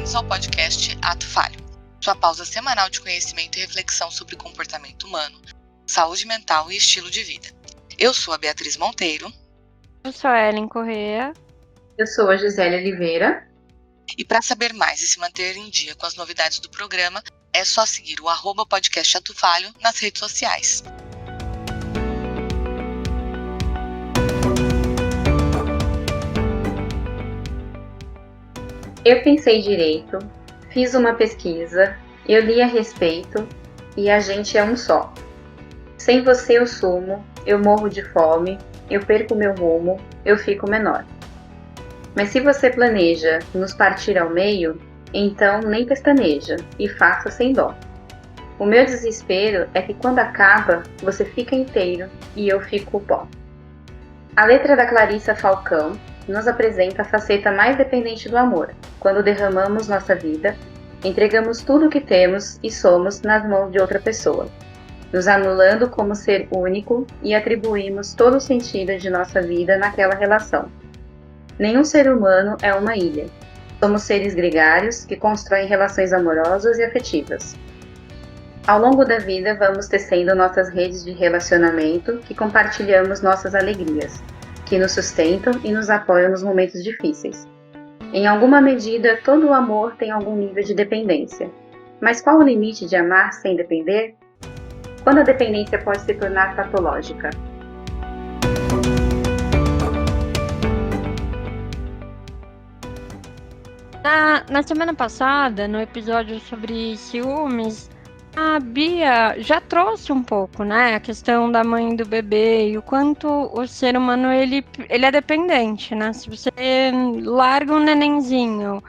bem-vindos ao podcast Ato Falho, sua pausa semanal de conhecimento e reflexão sobre comportamento humano, saúde mental e estilo de vida. Eu sou a Beatriz Monteiro. Eu sou a Ellen Corrêa. Eu sou a Gisele Oliveira. E para saber mais e se manter em dia com as novidades do programa, é só seguir o @podcast Ato Falho nas redes sociais. Eu pensei direito, fiz uma pesquisa, eu li a respeito e a gente é um só. Sem você eu sumo, eu morro de fome, eu perco meu rumo, eu fico menor. Mas se você planeja nos partir ao meio, então nem pestaneja e faça sem dó. O meu desespero é que quando acaba, você fica inteiro e eu fico pó. A letra da Clarissa Falcão nos apresenta a faceta mais dependente do amor, quando derramamos nossa vida, entregamos tudo o que temos e somos nas mãos de outra pessoa, nos anulando como ser único e atribuímos todo o sentido de nossa vida naquela relação. Nenhum ser humano é uma ilha. Somos seres gregários que constroem relações amorosas e afetivas. Ao longo da vida, vamos tecendo nossas redes de relacionamento que compartilhamos nossas alegrias, que nos sustentam e nos apoiam nos momentos difíceis. Em alguma medida, todo o amor tem algum nível de dependência. Mas qual o limite de amar sem depender? Quando a dependência pode se tornar patológica? Na semana passada, no episódio sobre ciúmes, a Bia já trouxe um pouco, né, a questão da mãe do bebê e o quanto o ser humano ele é dependente, né? Se você larga um nenenzinho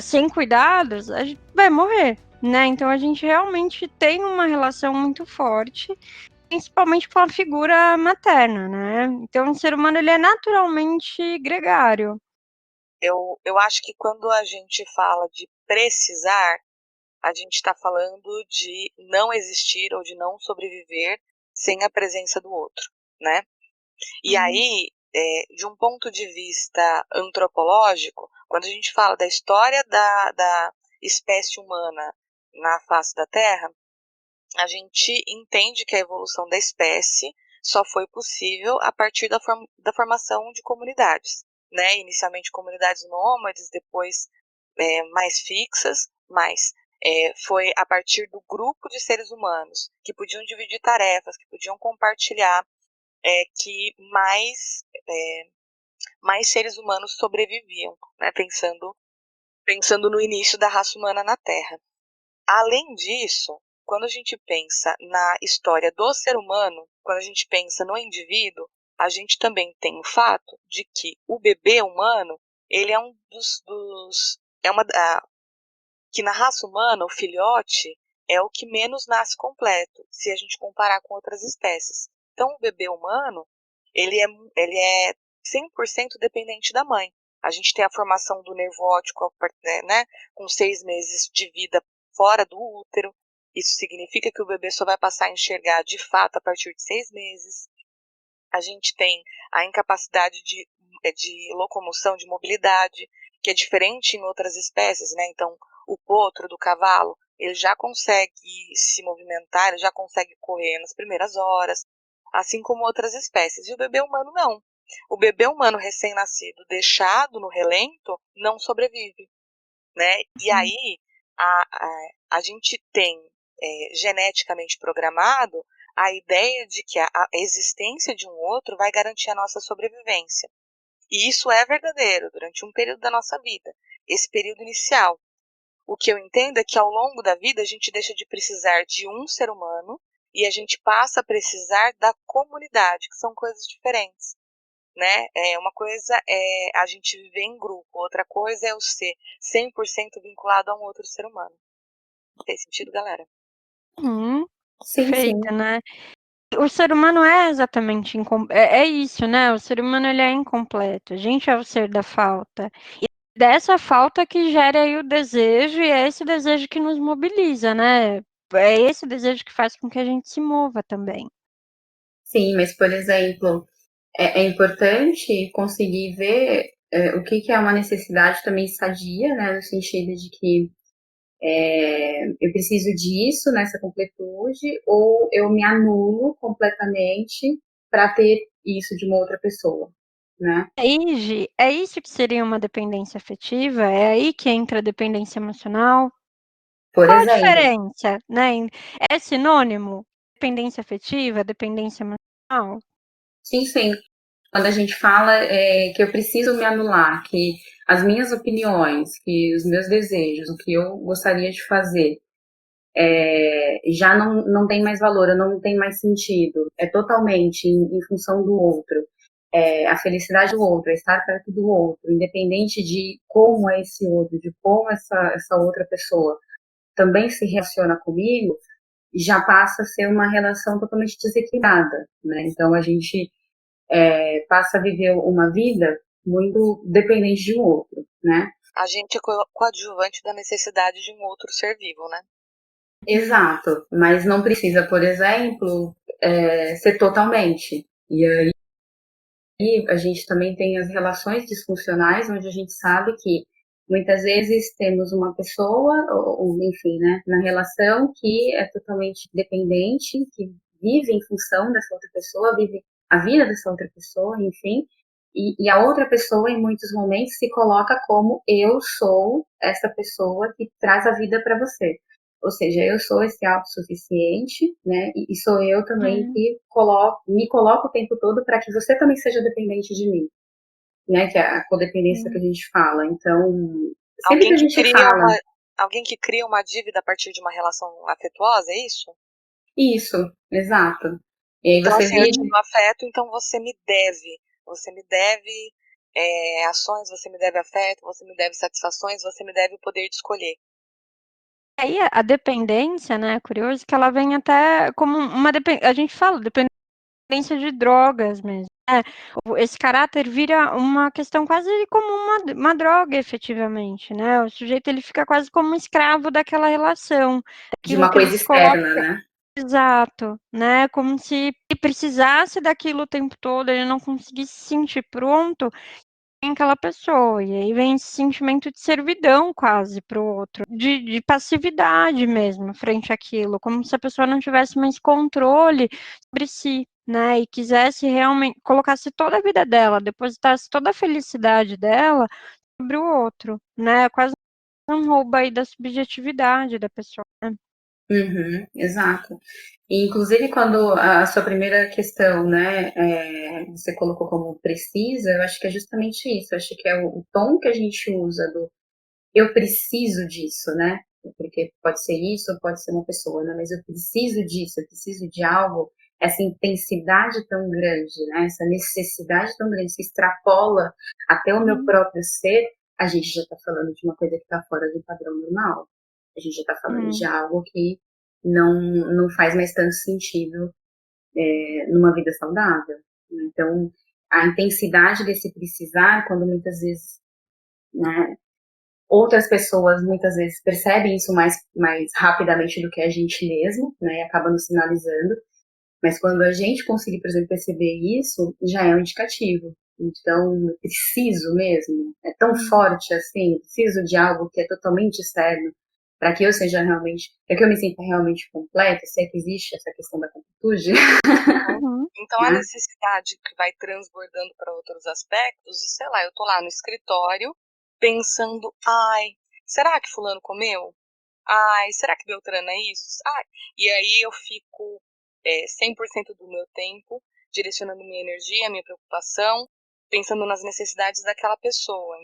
sem cuidados, a gente vai morrer, né? Então a gente realmente tem uma relação muito forte, principalmente com a figura materna, né? Então o ser humano ele é naturalmente gregário. Eu acho que quando a gente fala de precisar, a gente está falando de não existir ou de não sobreviver sem a presença do outro, né? E aí, de um ponto de vista antropológico, quando a gente fala da história da espécie humana na face da Terra, a gente entende que a evolução da espécie só foi possível a partir da formação de comunidades, né? Inicialmente comunidades nômades, depois mais fixas, mas foi a partir do grupo de seres humanos que podiam dividir tarefas, que podiam compartilhar, que mais seres humanos sobreviviam, né? Pensando no início da raça humana na Terra. Além disso, quando a gente pensa na história do ser humano, quando a gente pensa no indivíduo, a gente também tem o fato de que o bebê humano, ele é um que na raça humana, o filhote é o que menos nasce completo, se a gente comparar com outras espécies. Então, o bebê humano, ele é 100% dependente da mãe. A gente tem a formação do nervo óptico, né, com 6 meses de vida fora do útero. Isso significa que o bebê só vai passar a enxergar de fato a partir de 6 meses. A gente tem a incapacidade de locomoção, de mobilidade, que é diferente em outras espécies, né? Então, o potro do cavalo, ele já consegue se movimentar, ele já consegue correr nas primeiras horas, assim como outras espécies. E o bebê humano não. O bebê humano recém-nascido, deixado no relento, não sobrevive, né? E aí, a gente tem geneticamente programado a ideia de que a existência de um outro vai garantir a nossa sobrevivência. E isso é verdadeiro durante um período da nossa vida, esse período inicial. O que eu entendo é que ao longo da vida a gente deixa de precisar de um ser humano e a gente passa a precisar da comunidade, que são coisas diferentes, né? Uma coisa é a gente viver em grupo, outra coisa é eu ser 100% vinculado a um outro ser humano. Tem sentido, galera? Sim, Perfeito, sim. né? O ser humano é exatamente é isso, né? O ser humano ele é incompleto. A gente é o ser da falta. E dessa falta que gera aí o desejo, e é esse desejo que nos mobiliza, né? É esse desejo que faz com que a gente se mova também. Sim, mas, por exemplo, é importante conseguir ver o que é uma necessidade também sadia, né, no sentido de que eu preciso disso, nessa completude, ou eu me anulo completamente para ter isso de uma outra pessoa, né? Aí, Gi, é isso que seria uma dependência afetiva? É aí que entra a dependência emocional? Por Qual a exemplo, diferença, né? É sinônimo? Dependência afetiva, dependência emocional? sim, sim. Quando a gente fala que eu preciso me anular, que as minhas opiniões, que os meus desejos, o que eu gostaria de fazer, já não tem mais valor, não tem mais sentido, é totalmente em função do outro. A felicidade do outro, é estar perto do outro, independente de como é esse outro, de como essa outra pessoa também se relaciona comigo, já passa a ser uma relação totalmente desequilibrada, né? Então a gente passa a viver uma vida muito dependente de um outro, né? A gente é coadjuvante da necessidade de um outro ser vivo, né? Exato, mas não precisa, por exemplo, ser totalmente. E aí a gente também tem as relações disfuncionais, onde a gente sabe que muitas vezes temos uma pessoa, ou enfim, né, na relação que é totalmente dependente, que vive em função dessa outra pessoa, vive a vida dessa outra pessoa, enfim, e a outra pessoa, em muitos momentos, se coloca como eu sou essa pessoa que traz a vida para você. Ou seja, eu sou esse autossuficiente, né? E sou eu também Hum, que me coloco o tempo todo para que você também seja dependente de mim, né? Que é a codependência que hum. a gente fala. Então, sempre Alguém que a que gente cria fala uma, alguém que cria uma dívida a partir de uma relação afetuosa, é isso? isso, exato. E aí Então, você assim, eu te vive dou afeto, então você me deve. Você me deve ações, você me deve afeto, você me deve satisfações, você me deve o poder de escolher. Aí a dependência, né? É curioso que ela vem até como uma dependência. A gente fala dependência de drogas mesmo. Né? Esse caráter vira uma questão quase como uma droga, efetivamente, né? O sujeito ele fica quase como um escravo daquela relação, de aquilo uma que ele coisa se coloca. externa, né? Exato, né? Como se ele precisasse daquilo o tempo todo, ele não conseguisse se sentir pronto em aquela pessoa. E aí vem esse sentimento de servidão quase para o outro, de passividade mesmo frente àquilo, como se a pessoa não tivesse mais controle sobre si, né? E quisesse realmente, colocasse toda a vida dela, depositasse toda a felicidade dela sobre o outro, né? Quase um roubo aí da subjetividade da pessoa, né? Uhum, exato. E, inclusive, quando a sua primeira questão, né, você colocou como precisa, eu acho que é justamente isso. Eu acho que é o tom que a gente usa do eu preciso disso, né? Porque pode ser isso ou pode ser uma pessoa, né? Mas eu preciso disso, eu preciso de algo, essa intensidade tão grande, né? Essa necessidade tão grande que extrapola até o meu Uhum. próprio ser, a gente já está falando de uma coisa que está fora do padrão normal. A gente já está falando de Uhum. algo que não faz mais tanto sentido numa vida saudável. Né? Então, a intensidade desse precisar, quando muitas vezes, né, outras pessoas muitas vezes percebem isso mais rapidamente do que a gente mesmo, né, e acaba nos sinalizando, mas quando a gente conseguir, por exemplo, perceber isso, já é um indicativo. Então, eu preciso mesmo, é tão Uhum. forte assim, eu preciso de algo que é totalmente externo, para que eu seja realmente, para que eu me sinta realmente completa, se é que existe essa questão da completude, Uhum. Então, a né? necessidade que vai transbordando para outros aspectos, e sei lá, eu tô lá no escritório pensando, ai, será que fulano comeu? Ai, será que Beltrano é isso? Ai, e aí eu fico 100% do meu tempo direcionando minha energia, minha preocupação, pensando nas necessidades daquela pessoa.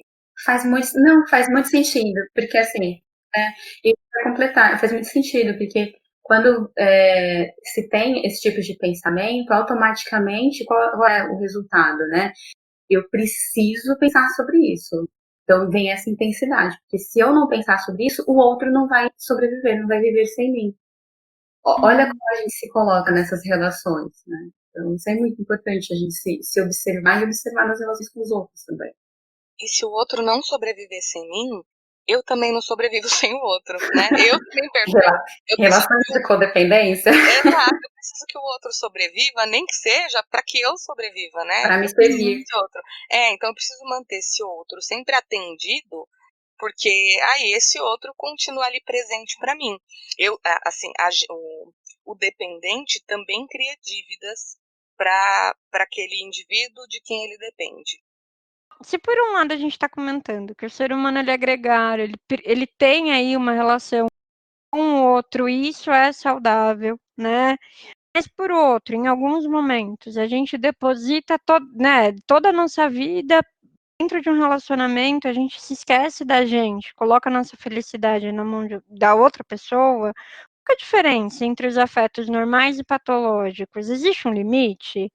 Faz muito sentido, porque assim, e para completar, faz muito sentido, porque quando se tem esse tipo de pensamento, automaticamente, qual é o resultado, né? Eu preciso pensar sobre isso. Então vem essa intensidade, porque se eu não pensar sobre isso, o outro não vai sobreviver, não vai viver sem mim. Olha Uhum. como a gente se coloca nessas relações, né? Então isso é muito importante, a gente se observar e observar nas relações com os outros também. E se o outro não sobreviver sem mim, eu também não sobrevivo sem o outro, né? Eu também perco. Eu preciso Relações de de codependência. exato, eu preciso que o outro sobreviva, nem que seja para que eu sobreviva, né? Para me servir. Então eu preciso manter esse outro sempre atendido, porque aí esse outro continua ali presente para mim. O dependente também cria dívidas para aquele indivíduo de quem ele depende. Se por um lado a gente está comentando que o ser humano ele é gregário, ele tem aí uma relação com o outro, e isso é saudável, né? Mas por outro, em alguns momentos, a gente deposita toda a nossa vida dentro de um relacionamento, a gente se esquece da gente, coloca a nossa felicidade na mão da outra pessoa. Qual é a diferença entre os afetos normais e patológicos? Existe um limite?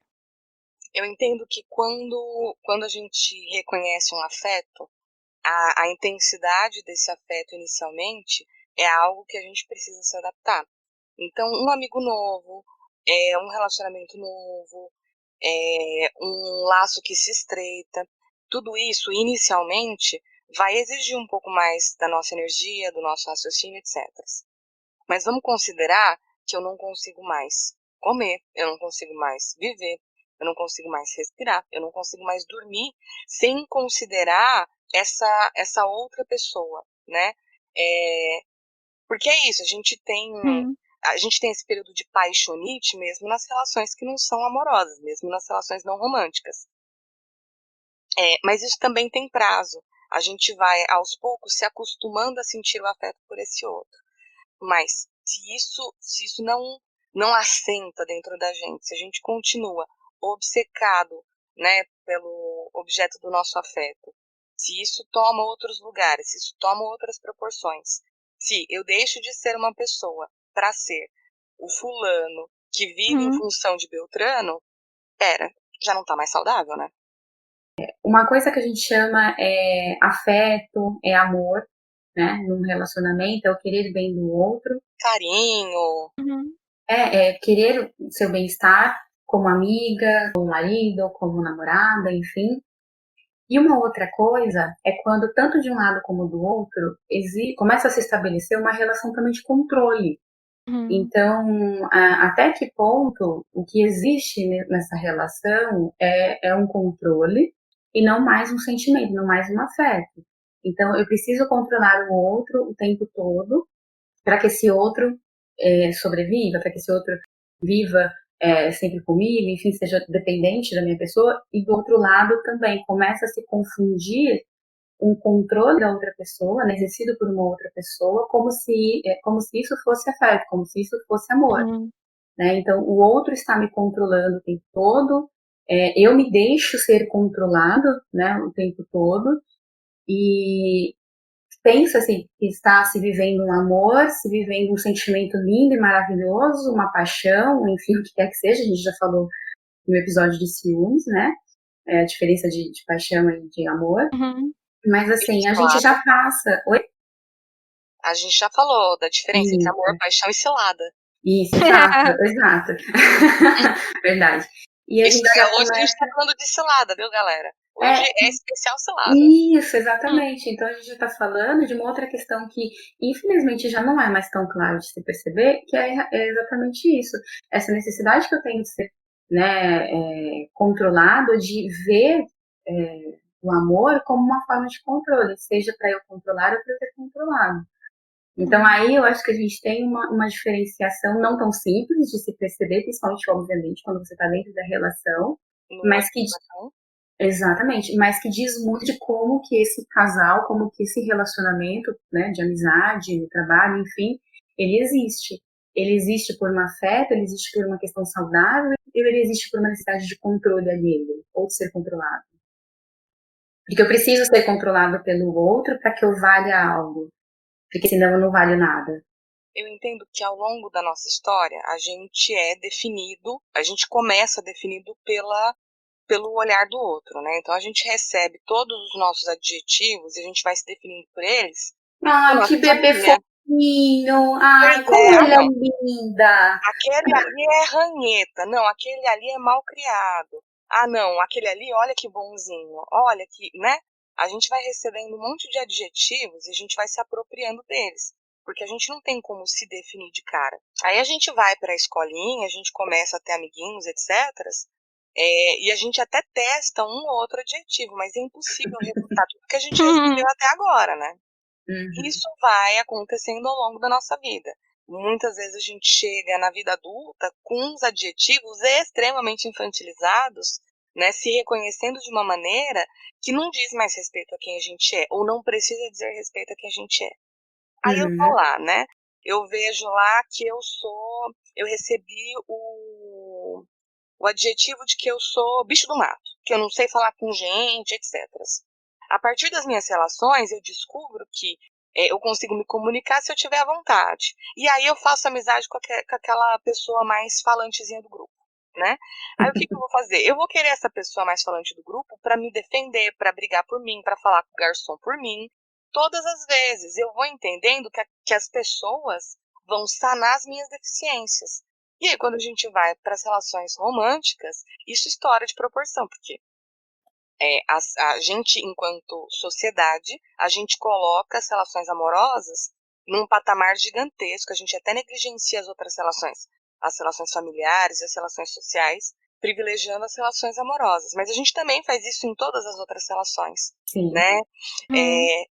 Eu entendo que quando a gente reconhece um afeto, a intensidade desse afeto inicialmente é algo que a gente precisa se adaptar. Então, um amigo novo, um relacionamento novo, um laço que se estreita, tudo isso inicialmente vai exigir um pouco mais da nossa energia, do nosso raciocínio, etc. Mas vamos considerar que eu não consigo mais comer, eu não consigo mais viver, eu não consigo mais respirar, eu não consigo mais dormir sem considerar essa outra pessoa, né? Porque é isso, a gente tem esse período de paixonite mesmo nas relações que não são amorosas, mesmo nas relações não românticas. Mas isso também tem prazo. A gente vai, aos poucos, se acostumando a sentir o afeto por esse outro. Mas se isso não assenta dentro da gente, se a gente continua obcecado, né, pelo objeto do nosso afeto, se isso toma outros lugares, se isso toma outras proporções, se eu deixo de ser uma pessoa para ser o fulano que vive em função de Beltrano, já não está mais saudável, né? Uma coisa que a gente chama é afeto, é amor, né? Num relacionamento, é o querer bem do outro. Carinho. É querer o seu bem-estar como amiga, como marido, como namorada, enfim. E uma outra coisa é quando, tanto de um lado como do outro, começa a se estabelecer uma relação também de controle. Então, até que ponto o que existe nessa relação é um controle e não mais um sentimento, não mais um afeto. Então, eu preciso controlar o outro o tempo todo para que esse outro sobreviva, para que esse outro viva sempre comigo, enfim, seja dependente da minha pessoa. E do outro lado também começa a se confundir um controle da outra pessoa, né, exercido por uma outra pessoa, como se isso fosse afeto, como se isso fosse amor. Né? Então, o outro está me controlando o tempo todo, eu me deixo ser controlado, né, o tempo todo, e pensa assim, que está se vivendo um amor, se vivendo um sentimento lindo e maravilhoso, uma paixão, enfim, o que quer que seja, a gente já falou no episódio de ciúmes, né, a diferença de paixão e de amor. Mas assim, a gente já passa. Oi? A gente já falou da diferença entre amor, paixão e cilada. Isso, exato, exato. Verdade. E a gente hoje a gente tá falando de cilada, viu, galera? Hoje é especial cilada. Isso, exatamente. Então a gente já está falando de uma outra questão que, infelizmente, já não é mais tão claro de se perceber, que é exatamente isso. Essa necessidade que eu tenho de ser, né, controlado, de ver o amor como uma forma de controle, seja para eu controlar ou para eu ser controlado. Então aí eu acho que a gente tem uma diferenciação não tão simples de se perceber, principalmente, obviamente, quando você está dentro da relação, mas que exatamente, mas que diz muito de como que esse casal, como que esse relacionamento, né, de amizade, no trabalho, enfim, ele existe. Ele existe por um afeto, ele existe por uma questão saudável, ele existe por uma necessidade de controle alheio, ou de ser controlado. Porque eu preciso ser controlado pelo outro para que eu valha algo, porque senão eu não valho nada. Eu entendo que ao longo da nossa história, a gente começa definido pelo olhar do outro, né? Então a gente recebe todos os nossos adjetivos e a gente vai se definindo por eles. Ah, que bebê fofinho! Ai, como ela é linda! Aquele ali é ranheta, não, aquele ali é mal criado. Ah, não, aquele ali, olha que bonzinho, olha que, né? A gente vai recebendo um monte de adjetivos e a gente vai se apropriando deles. porque a gente não tem como se definir de cara. Aí a gente vai para a escolinha, a gente começa a ter amiguinhos, etc. E a gente até testa um ou outro adjetivo, mas é impossível refutar tudo que a gente recebeu até agora, né? Isso vai acontecendo ao longo da nossa vida. Muitas vezes a gente chega na vida adulta com uns adjetivos extremamente infantilizados, né, se reconhecendo de uma maneira que não diz mais respeito a quem a gente é, ou não precisa dizer respeito a quem a gente é. Aí eu tô lá, né? Eu vejo lá que eu recebi o adjetivo de que eu sou bicho do mato, que eu não sei falar com gente, etc. A partir das minhas relações, eu descubro que eu consigo me comunicar se eu tiver à vontade. E aí eu faço amizade com aquela pessoa mais falantezinha do grupo, né? Aí o que eu vou fazer? Eu vou querer essa pessoa mais falante do grupo para me defender, para brigar por mim, para falar com o garçom por mim. Todas as vezes eu vou entendendo que as pessoas vão sanar as minhas deficiências. E aí, quando a gente vai para as relações românticas, isso estoura de proporção, porque a gente, enquanto sociedade, a gente coloca as relações amorosas num patamar gigantesco, a gente até negligencia as relações familiares, as relações sociais, privilegiando as relações amorosas. Mas a gente também faz isso em todas as outras relações, né? E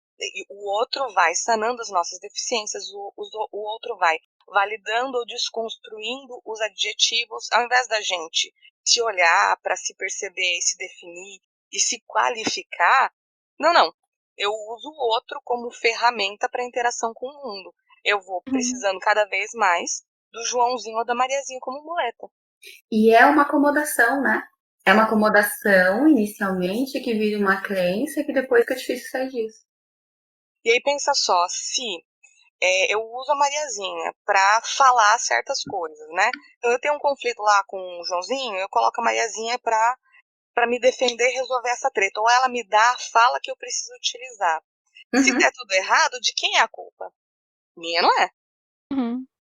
o outro vai sanando as nossas deficiências, o outro vai validando ou desconstruindo os adjetivos, ao invés da gente se olhar para se perceber e se definir e se qualificar. Não. Eu uso o outro como ferramenta para interação com o mundo. Eu vou precisando cada vez mais do Joãozinho ou da Mariazinha como muleta. E é uma acomodação, né? É uma acomodação, inicialmente, que vira uma crença que depois fica difícil sair disso. E aí pensa só, se eu uso a Mariazinha para falar certas coisas, né? Então eu tenho um conflito lá com o Joãozinho, eu coloco a Mariazinha para me defender e resolver essa treta. Ou ela me dá a fala que eu preciso utilizar. Se der tudo errado, de quem é a culpa? Minha não é.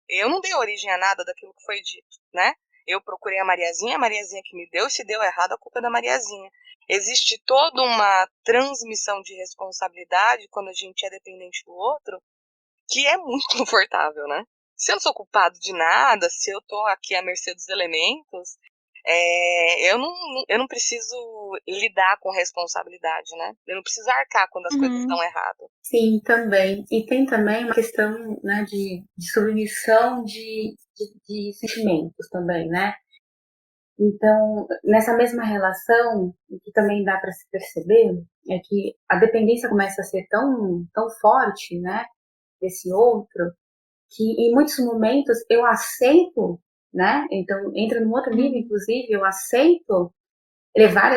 Eu não dei origem a nada daquilo que foi dito, né? Eu procurei a Mariazinha que me deu, e se deu errado, a culpa é da Mariazinha. Existe toda uma transmissão de responsabilidade quando a gente é dependente do outro, que é muito confortável, né? Se eu não sou culpado de nada, se eu tô aqui à mercê dos elementos, eu não preciso lidar com responsabilidade, né? Eu não preciso arcar quando as coisas estão erradas. Sim, também. E tem também uma questão, né, de submissão de sentimentos também, né? Então, nessa mesma relação, o que também dá para se perceber é que a dependência começa a ser tão forte, né, desse outro, que em muitos momentos eu aceito, né? Então, entra num outro nível, inclusive, eu aceito levar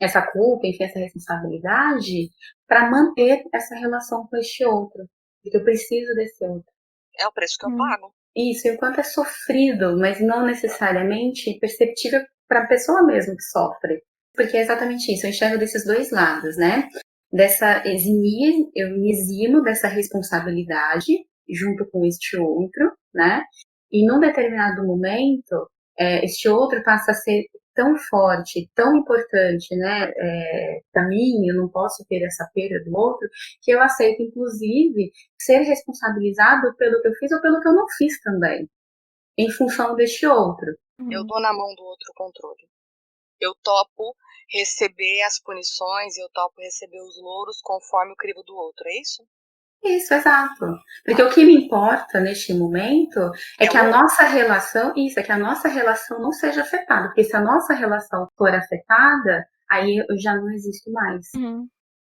essa culpa, enfim, essa responsabilidade para manter essa relação com este outro, porque eu preciso desse outro. É o preço que eu pago. Isso, e o quanto é sofrido, mas não necessariamente perceptível para a pessoa mesmo que sofre. Porque é exatamente isso, eu enxergo desses dois lados, né? Eu me eximo dessa responsabilidade junto com este outro, né? E num determinado momento, este outro passa a ser tão forte, tão importante, né, para mim, eu não posso ter essa perda do outro, que eu aceito, inclusive, ser responsabilizado pelo que eu fiz ou pelo que eu não fiz também, em função deste outro. Eu dou na mão do outro o controle. Eu topo receber as punições, eu topo receber os louros conforme o crivo do outro, é isso? Isso, exato. Porque o que me importa neste momento é que a nossa relação, é que a nossa relação não seja afetada. Porque se a nossa relação for afetada, aí eu já não existo mais.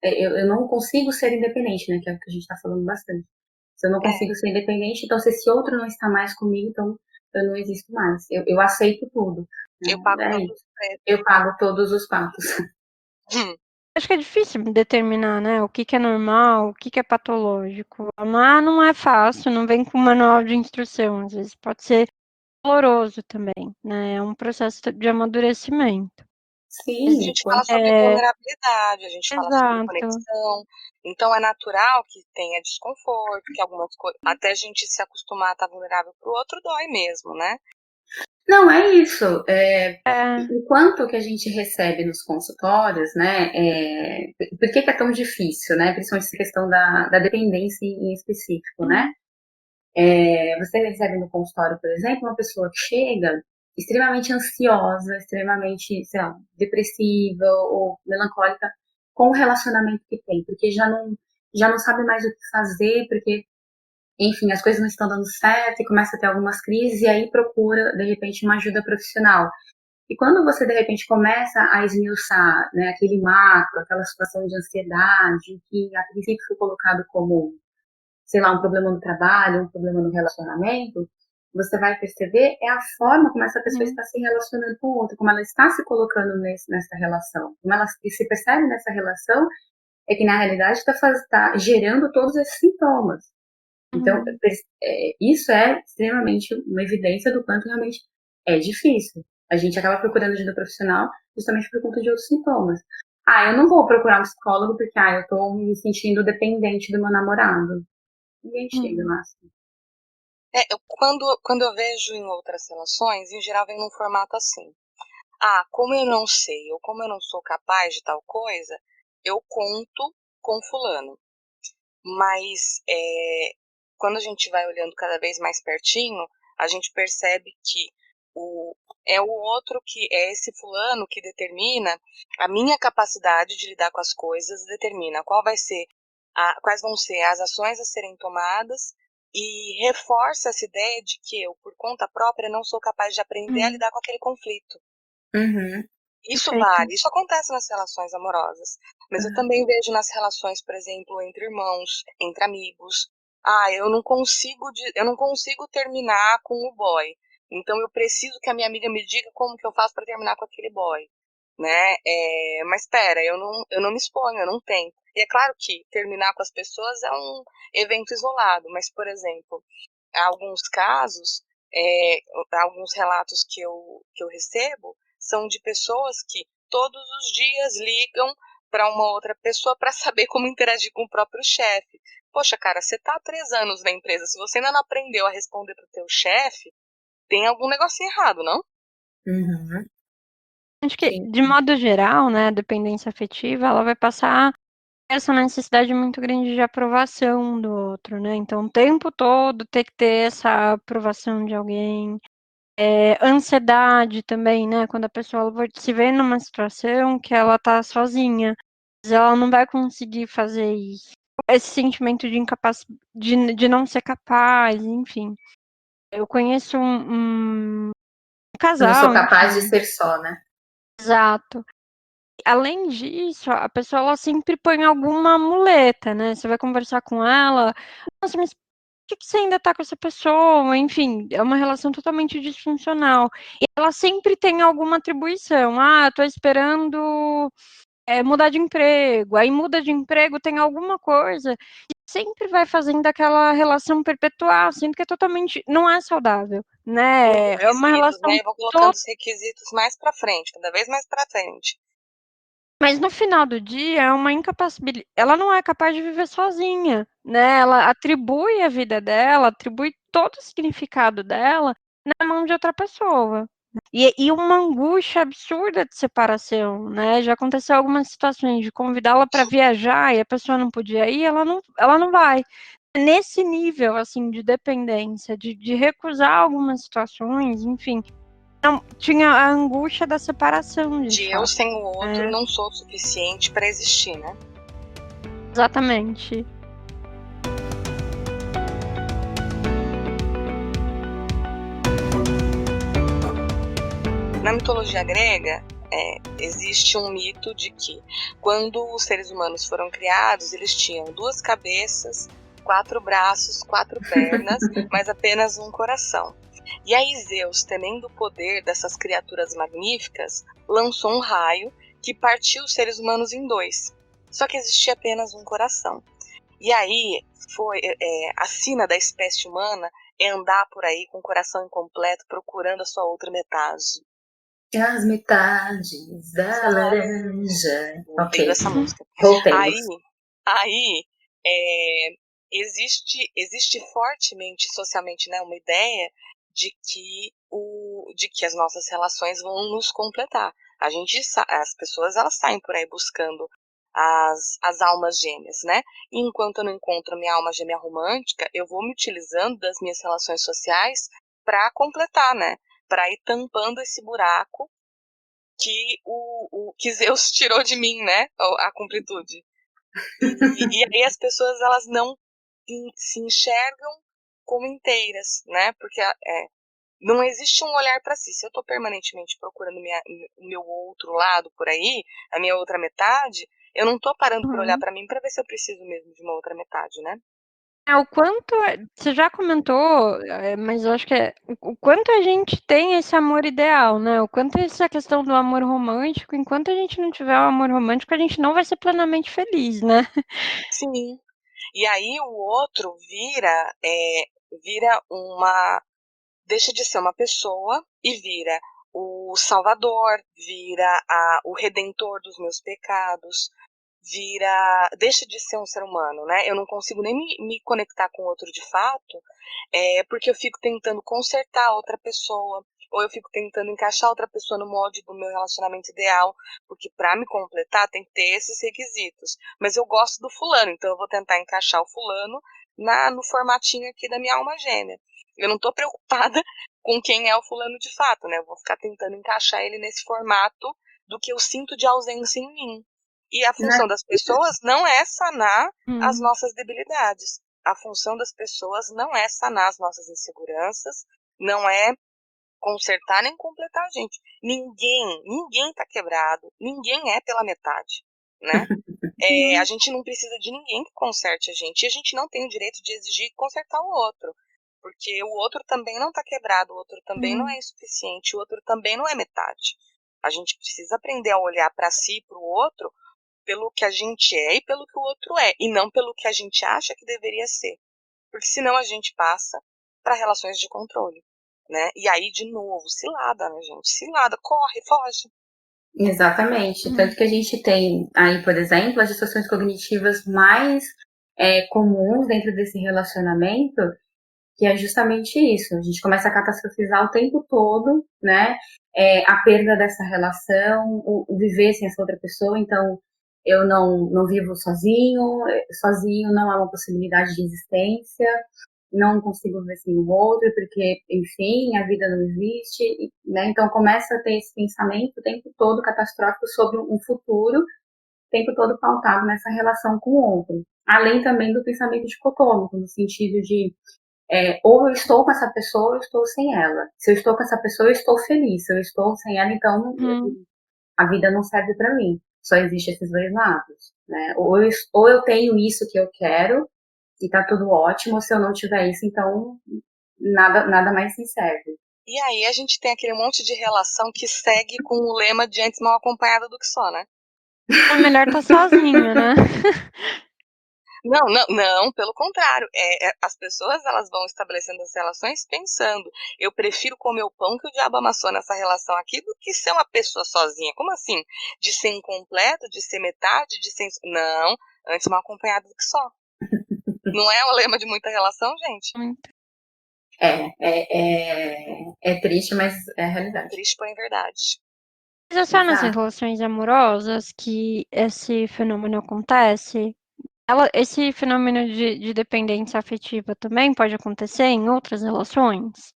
Eu não consigo ser independente, né? Que é o que a gente está falando bastante. Se eu não consigo ser independente, então se esse outro não está mais comigo, então eu não existo mais. Eu aceito tudo. Eu pago todos os preços. Eu pago todos os patos. Acho que é difícil determinar, né, o que é normal, o que é patológico. Amar não é fácil, não vem com manual de instrução, às vezes pode ser doloroso também, né, é um processo de amadurecimento. Sim, a gente fala sobre vulnerabilidade, a gente fala sobre conexão, então é natural que tenha desconforto, que algumas coisas, até a gente se acostumar a estar vulnerável para o outro, dói mesmo, né? Não, é isso. É, O quanto que a gente recebe nos consultórios, né? Por que é tão difícil, né? Principalmente essa questão da dependência em específico, né? Você recebe no consultório, por exemplo, uma pessoa que chega extremamente ansiosa, extremamente, sei lá, depressiva ou melancólica com o relacionamento que tem, porque já não sabe mais o que fazer, porque, enfim, as coisas não estão dando certo e começa a ter algumas crises e aí procura, de repente, uma ajuda profissional. E quando você, de repente, começa a esmiuçar, né, aquele macro, aquela situação de ansiedade, que a princípio foi colocado como, sei lá, um problema no trabalho, um problema no relacionamento, você vai perceber é a forma como essa pessoa uhum, está se relacionando com o outro, como ela está se colocando nessa relação. Como ela se percebe nessa relação, é que na realidade está gerando todos esses sintomas. Então, uhum, isso é extremamente uma evidência do quanto realmente é difícil. A gente acaba procurando ajuda profissional justamente por conta de outros sintomas. Ah, eu não vou procurar um psicólogo porque eu estou me sentindo dependente do meu namorado. Ninguém chega uhum, lá assim. Quando eu vejo em outras relações, em geral vem num formato assim. Ah, como eu não sei, ou como eu não sou capaz de tal coisa, eu conto com fulano. Mas quando a gente vai olhando cada vez mais pertinho, a gente percebe que o, é o outro que é esse fulano que determina a minha capacidade de lidar com as coisas, determina quais vão ser as ações a serem tomadas e reforça essa ideia de que eu, por conta própria, não sou capaz de aprender a uhum. lidar com aquele conflito. Uhum. Isso Perfeito. vale, isso acontece nas relações amorosas, mas eu também vejo nas relações, por exemplo, entre irmãos, entre amigos. Ah, eu não consigo terminar com o boy. Então eu preciso que a minha amiga me diga como que eu faço para terminar com aquele boy, né? Mas espera, eu não me exponho, eu não tento. E é claro que terminar com as pessoas é um evento isolado, mas por exemplo, há alguns casos, alguns relatos que eu recebo são de pessoas que todos os dias ligam para uma outra pessoa para saber como interagir com o próprio chefe. Poxa, cara, você tá há 3 anos na empresa, se você ainda não aprendeu a responder pro teu chefe, tem algum negocinho errado, não? Uhum. Acho que, Sim. de modo geral, né, a dependência afetiva, ela vai passar essa necessidade muito grande de aprovação do outro, né? Então, o tempo todo ter que ter essa aprovação de alguém. Ansiedade também, né? Quando a pessoa ela vai se vê numa situação que ela tá sozinha, mas ela não vai conseguir fazer isso. Esse sentimento de incapacidade, de não ser capaz, enfim. Eu conheço um Eu não sou casal, capaz de enfim, ser só, né? exato. Além disso, a pessoa ela sempre põe alguma muleta, né? Você vai conversar com ela, nossa, mas por que você ainda tá com essa pessoa? Enfim, é uma relação totalmente disfuncional. E ela sempre tem alguma atribuição. Ah, tô esperando mudar de emprego. Aí muda de emprego, tem alguma coisa. E sempre vai fazendo aquela relação perpetuar, sendo que é totalmente. Não é saudável, Os né? É uma requisitos, relação. né? Eu vou colocando os requisitos mais para frente, cada vez mais para frente. Mas no final do dia é uma incapacidade. Ela não é capaz de viver sozinha, né? Ela atribui a vida dela, atribui todo o significado dela na mão de outra pessoa. E uma angústia absurda de separação, né? Já aconteceu algumas situações de convidá-la para viajar e a pessoa não podia ir, ela não vai. Nesse nível, assim, de dependência, de recusar algumas situações, enfim, não, tinha a angústia da separação, de De eu fato, sem o outro né? não sou suficiente para existir, né? Exatamente. Na mitologia grega, existe um mito de que, quando os seres humanos foram criados, eles tinham 2 cabeças, 4 braços, 4 pernas, mas apenas um coração. E aí Zeus, temendo o poder dessas criaturas magníficas, lançou um raio que partiu os seres humanos em 2. Só que existia apenas um coração. E aí a sina da espécie humana é andar por aí com o coração incompleto, procurando a sua outra metade. As metades da laranja. Odeio Ok, essa música. voltemos. Aí é, existe fortemente socialmente, né, uma ideia de que as nossas relações vão nos completar. As pessoas, elas saem por aí buscando as almas gêmeas, né? E enquanto eu não encontro a minha alma gêmea romântica, eu vou me utilizando das minhas relações sociais para completar, né? Para ir tampando esse buraco que Zeus tirou de mim, né? A completude. E aí as pessoas, elas não se enxergam como inteiras, né? Porque não existe um olhar para si. Se eu estou permanentemente procurando o meu outro lado por aí, a minha outra metade, eu não estou parando para olhar para mim para ver se eu preciso mesmo de uma outra metade, né? O quanto você já comentou, mas eu acho que o quanto a gente tem esse amor ideal, né? O quanto essa questão do amor romântico, enquanto a gente não tiver o amor romântico, a gente não vai ser plenamente feliz, né? Sim. E aí o outro vira uma, deixa de ser uma pessoa e vira o salvador, vira o redentor dos meus pecados, deixa de ser um ser humano, né? Eu não consigo nem me conectar com o outro de fato, porque eu fico tentando consertar outra pessoa, ou eu fico tentando encaixar outra pessoa no molde do meu relacionamento ideal, porque para me completar tem que ter esses requisitos. Mas eu gosto do fulano, então eu vou tentar encaixar o fulano no formatinho aqui da minha alma gêmea. Eu não estou preocupada com quem é o fulano de fato, né? Eu vou ficar tentando encaixar ele nesse formato do que eu sinto de ausência em mim. E a função das pessoas não é sanar as nossas debilidades. A função das pessoas não é sanar as nossas inseguranças, não é consertar nem completar a gente. Ninguém tá quebrado, ninguém é pela metade, né? A gente não precisa de ninguém que conserte a gente. E a gente não tem o direito de exigir consertar o outro. Porque o outro também não tá quebrado, o outro também não é insuficiente, o outro também não é metade. A gente precisa aprender a olhar para si e para o outro pelo que a gente é e pelo que o outro é, e não pelo que a gente acha que deveria ser. Porque senão a gente passa para relações de controle, né? E aí, de novo, cilada, né, gente? Cilada, corre, foge. Exatamente. Tanto que a gente tem aí, por exemplo, as distorções cognitivas mais comuns dentro desse relacionamento, que é justamente isso. A gente começa a catastrofizar o tempo todo, né? A perda dessa relação, o viver sem essa outra pessoa. Então, eu não vivo sozinho não é uma possibilidade de existência, não consigo viver sem o outro, porque, enfim, a vida não existe, né? Então, começa a ter esse pensamento o tempo todo catastrófico sobre um futuro, o tempo todo pautado nessa relação com o outro. Além também do pensamento dicotômico, no sentido de ou eu estou com essa pessoa ou eu estou sem ela. Se eu estou com essa pessoa, eu estou feliz. Se eu estou sem ela, então a vida não serve para mim. Só existe esses dois lados, né? Ou eu tenho isso que eu quero e tá tudo ótimo, ou se eu não tiver isso, então nada mais me serve. E aí a gente tem aquele monte de relação que segue com o lema de antes mal acompanhada do que só, né? É melhor estar sozinho, né? Não, pelo contrário. As pessoas, elas vão estabelecendo as relações pensando, eu prefiro comer o pão que o diabo amassou nessa relação aqui do que ser uma pessoa sozinha. Como assim? De ser incompleto, de ser metade, de ser... Não, antes mal acompanhado do que só. Não é o lema de muita relação, gente? É triste, mas é a realidade. Triste, porém verdade. Mas é só nas Exato. relações amorosas que esse fenômeno acontece? Esse fenômeno de dependência afetiva também pode acontecer em outras relações?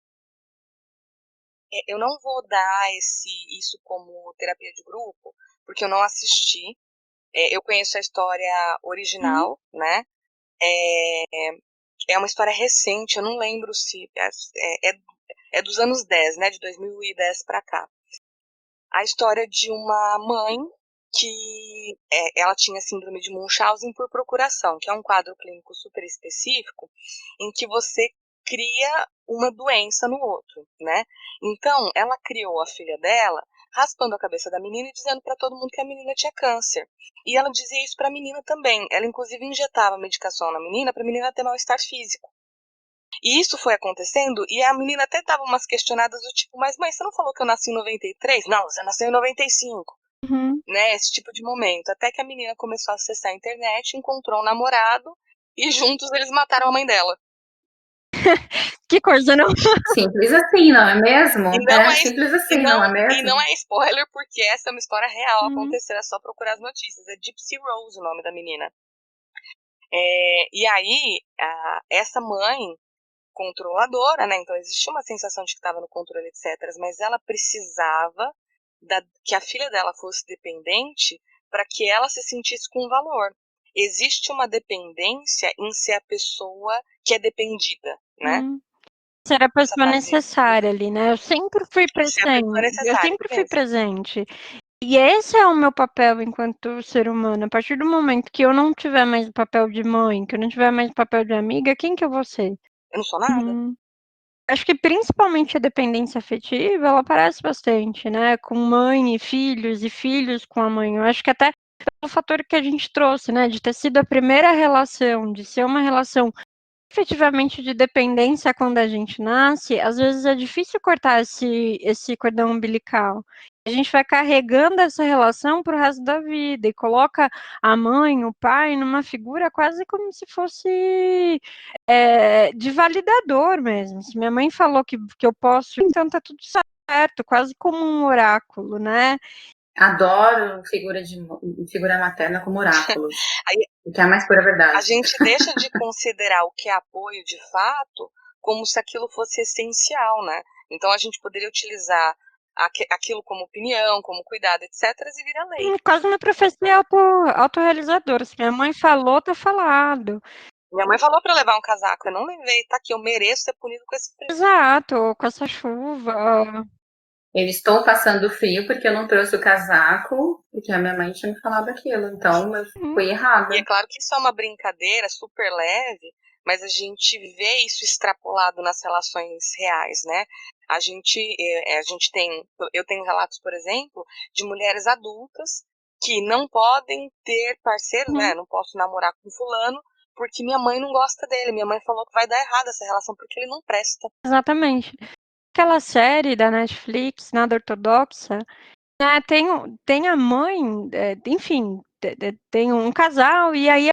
Eu não vou dar isso como terapia de grupo, porque eu não assisti. Eu conheço a história original, né? É uma história recente, eu não lembro se... É dos anos 10, né? De 2010 para cá. A história de uma mãe que ela tinha síndrome de Munchausen por procuração, que é um quadro clínico super específico em que você cria uma doença no outro, né? Então, ela criou a filha dela raspando a cabeça da menina e dizendo para todo mundo que a menina tinha câncer. E ela dizia isso para a menina também. Ela, inclusive, injetava medicação na menina para a menina ter mal-estar físico. E isso foi acontecendo e a menina até dava umas questionadas do tipo, mas mãe, você não falou que eu nasci em 93? Não, você nasceu em 95. Né, esse tipo de momento. Até que a menina começou a acessar a internet, encontrou um namorado e juntos eles mataram a mãe dela. Que coisa, não? Simples assim, não é mesmo? E não É é, simples e assim, não, não é e mesmo? não é spoiler, porque essa é uma história real, Hum, aconteceu, é só procurar as notícias. É Gypsy Rose o nome da menina. E aí, essa mãe controladora, né? Então existia uma sensação de que estava no controle, etc. Mas ela precisava que a filha dela fosse dependente para que ela se sentisse com valor. Existe uma dependência em ser a pessoa que é dependida, né? hum. Ser a Essa pessoa fase necessária ali, né? ser a pessoa Eu necessária, sempre isso fui mesmo. presente. E esse é o meu papel enquanto ser humano. A partir do momento que eu não tiver mais o papel de mãe, que eu não tiver mais o papel de amiga, quem que eu vou ser? Eu não sou nada. Hum. Acho que principalmente a dependência afetiva, ela aparece bastante, né? Com mãe e filhos com a mãe. Eu acho que até o fator que a gente trouxe, né? De ter sido a primeira relação, de ser uma relação efetivamente de dependência quando a gente nasce, às vezes é difícil cortar esse cordão umbilical. A gente vai carregando essa relação para o resto da vida e coloca a mãe, o pai, numa figura quase como se fosse de validador mesmo. Se minha mãe falou que eu posso, então tá tudo certo, quase como um oráculo, né? Adoro figura materna como oráculos, Aí o que é a mais pura a verdade. gente deixa de considerar o que é apoio de fato como se aquilo fosse essencial, né? Então a gente poderia utilizar aquilo como opinião, como cuidado, etc., e vira lei. Quase uma profecia autorrealizadora. Se minha mãe falou, tá falado. Minha mãe falou para eu levar um casaco, eu não levei, tá aqui, eu mereço ser punido com esse frio. Exato, com essa chuva. Eu estou passando frio porque eu não trouxe o casaco, porque a minha mãe tinha me falado aquilo, então eu Hum, fui E é errada. claro que isso é uma brincadeira super leve, mas a gente vê isso extrapolado nas relações reais, né? A gente eu tenho relatos, por exemplo, de mulheres adultas que não podem ter parceiros, hum, né? Não posso namorar com fulano porque minha mãe não gosta dele. Minha mãe falou que vai dar errado essa relação porque ele não presta. exatamente. Aquela série da Netflix, Nada Ortodoxa, né, tem a mãe, enfim, tem um casal, e aí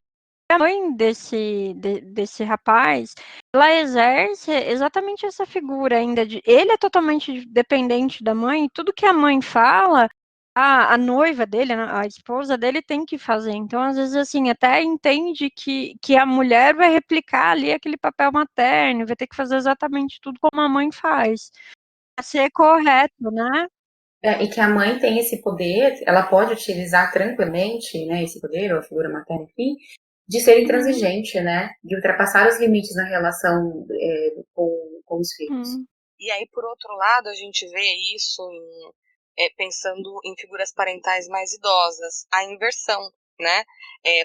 a mãe desse rapaz, ela exerce exatamente essa figura ainda de ele é totalmente dependente da mãe, tudo que a mãe fala, a noiva dele, né, a esposa dele tem que fazer. Então, às vezes, assim, até entende que a mulher vai replicar ali aquele papel materno, vai ter que fazer exatamente tudo como a mãe faz, para ser correto, né? E que a mãe tem esse poder, ela pode utilizar tranquilamente, né, esse poder, ou a figura materna, enfim, de ser Uhum, intransigente, né, de ultrapassar os limites na relação com os filhos. uhum, E aí, por outro lado, a gente vê isso pensando em figuras parentais mais idosas, a inversão, né?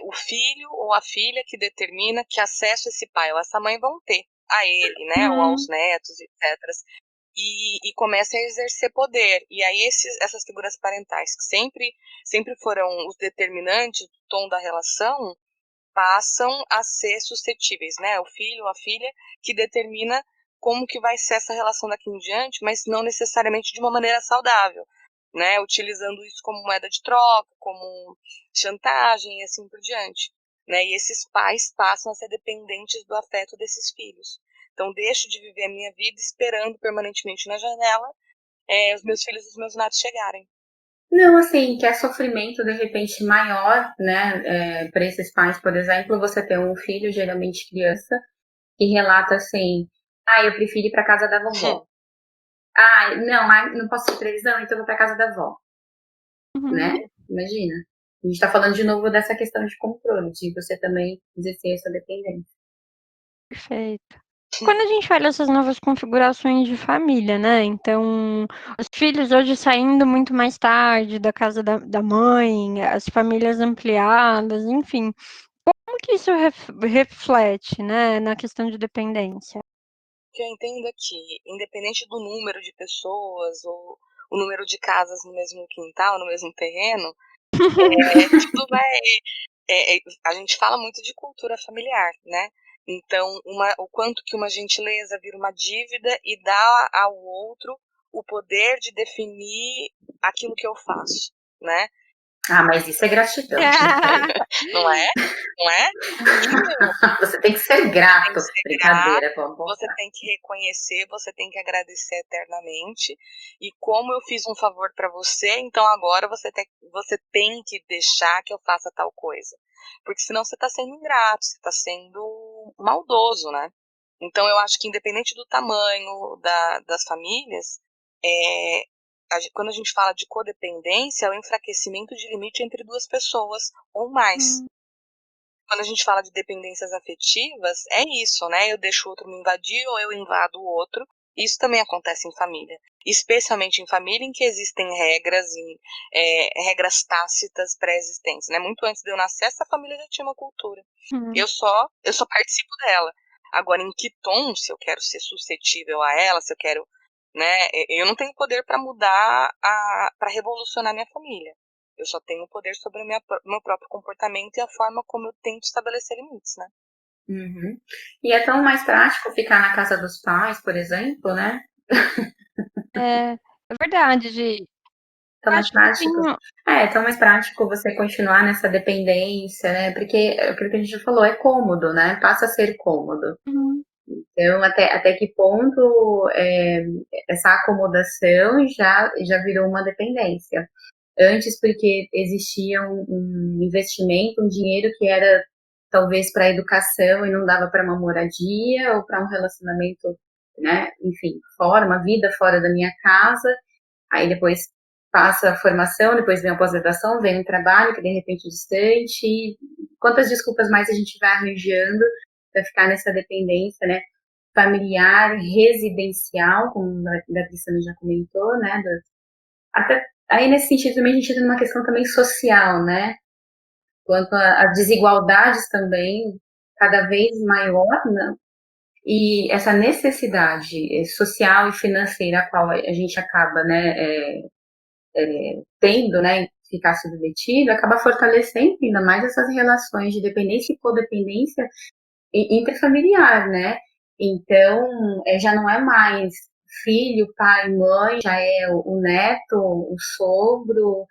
O filho ou a filha que determina que acesso esse pai ou essa mãe vão ter a ele, né? Ou aos uhum. netos, etc. E começa a exercer poder. E aí essas figuras parentais que sempre foram os determinantes do tom da relação passam a ser suscetíveis, né? O filho ou a filha que determina como que vai ser essa relação daqui em diante, mas não necessariamente de uma maneira saudável, né? Utilizando isso como moeda de troca, como chantagem e assim por diante, né? E esses pais passam a ser dependentes do afeto desses filhos. Então, deixo de viver a minha vida esperando permanentemente na janela os meus filhos e os meus netos chegarem. Não, assim, que é sofrimento de repente maior, né, para esses pais, por exemplo, você tem um filho, geralmente criança, que relata assim: ah, eu prefiro ir para casa da vovó. Ah, não, não posso ter televisão, então eu vou para casa da avó, né? Uhum, Imagina. A gente está falando de novo dessa questão de controle, de você também exercer essa dependência. perfeito. Quando a gente olha essas novas configurações de família, né? Então, os filhos hoje saindo muito mais tarde da casa da mãe, as famílias ampliadas, enfim. Como que isso reflete, né, na questão de dependência? Que eu entendo é que, independente do número de pessoas ou o número de casas no mesmo quintal, no mesmo terreno, tudo vai. A gente fala muito de cultura familiar, né? Então, o quanto que uma gentileza vira uma dívida e dá ao outro o poder de definir aquilo que eu faço, né? Ah, mas isso é gratidão, Não é? Não é? E, meu, Você tem que ser tem grato. que ser grato, Brincadeira, vamos você voltar. tem que reconhecer, você tem que agradecer eternamente. E como eu fiz um favor para você, então agora você tem que deixar que eu faça tal coisa. Porque senão você está sendo ingrato, você está sendo maldoso, né? Então eu acho que independente do tamanho das famílias, é, quando a gente fala de codependência, é o enfraquecimento de limite entre duas pessoas ou mais. Quando a gente fala de dependências afetivas, é isso, né? Eu deixo o outro me invadir ou eu invado o outro. Isso também acontece em família, especialmente em família em que existem regras, regras tácitas pré-existentes, né? Muito antes de eu nascer, essa família já tinha uma cultura. Eu só participo dela. Agora, em que tom, se eu quero ser suscetível a ela, se eu quero, né? Eu não tenho poder para mudar, para revolucionar minha família. Eu só tenho poder sobre o meu próprio comportamento e a forma como eu tento estabelecer limites, né? Uhum. E é tão mais prático ficar na casa dos pais, por exemplo, né? É verdade, Gi. Tão mais Acho que sim. prático. É tão mais prático você continuar nessa dependência, né? Porque aquilo que a gente falou é cômodo, né? Passa a ser cômodo. Uhum. Então, até que ponto essa acomodação já virou uma dependência? Antes, porque existia um investimento, um dinheiro que era talvez para educação e não dava para uma moradia ou para um relacionamento, né? Enfim, fora, uma vida fora da minha casa. Aí depois passa a formação, depois vem a pós-graduação, vem um trabalho que de repente é distante. E quantas desculpas mais a gente vai arranjando para ficar nessa dependência, né? Familiar, residencial, como a Beatriz também já comentou, né? Até aí nesse sentido também a gente entra numa questão também social, né? Quanto às desigualdades também cada vez maior, né? E essa necessidade social e financeira a qual a gente acaba, né, tendo, né, ficar submetido, acaba fortalecendo ainda mais essas relações de dependência e codependência intrafamiliar, né? Então, já não é mais filho, pai, mãe, já é o neto, o sogro,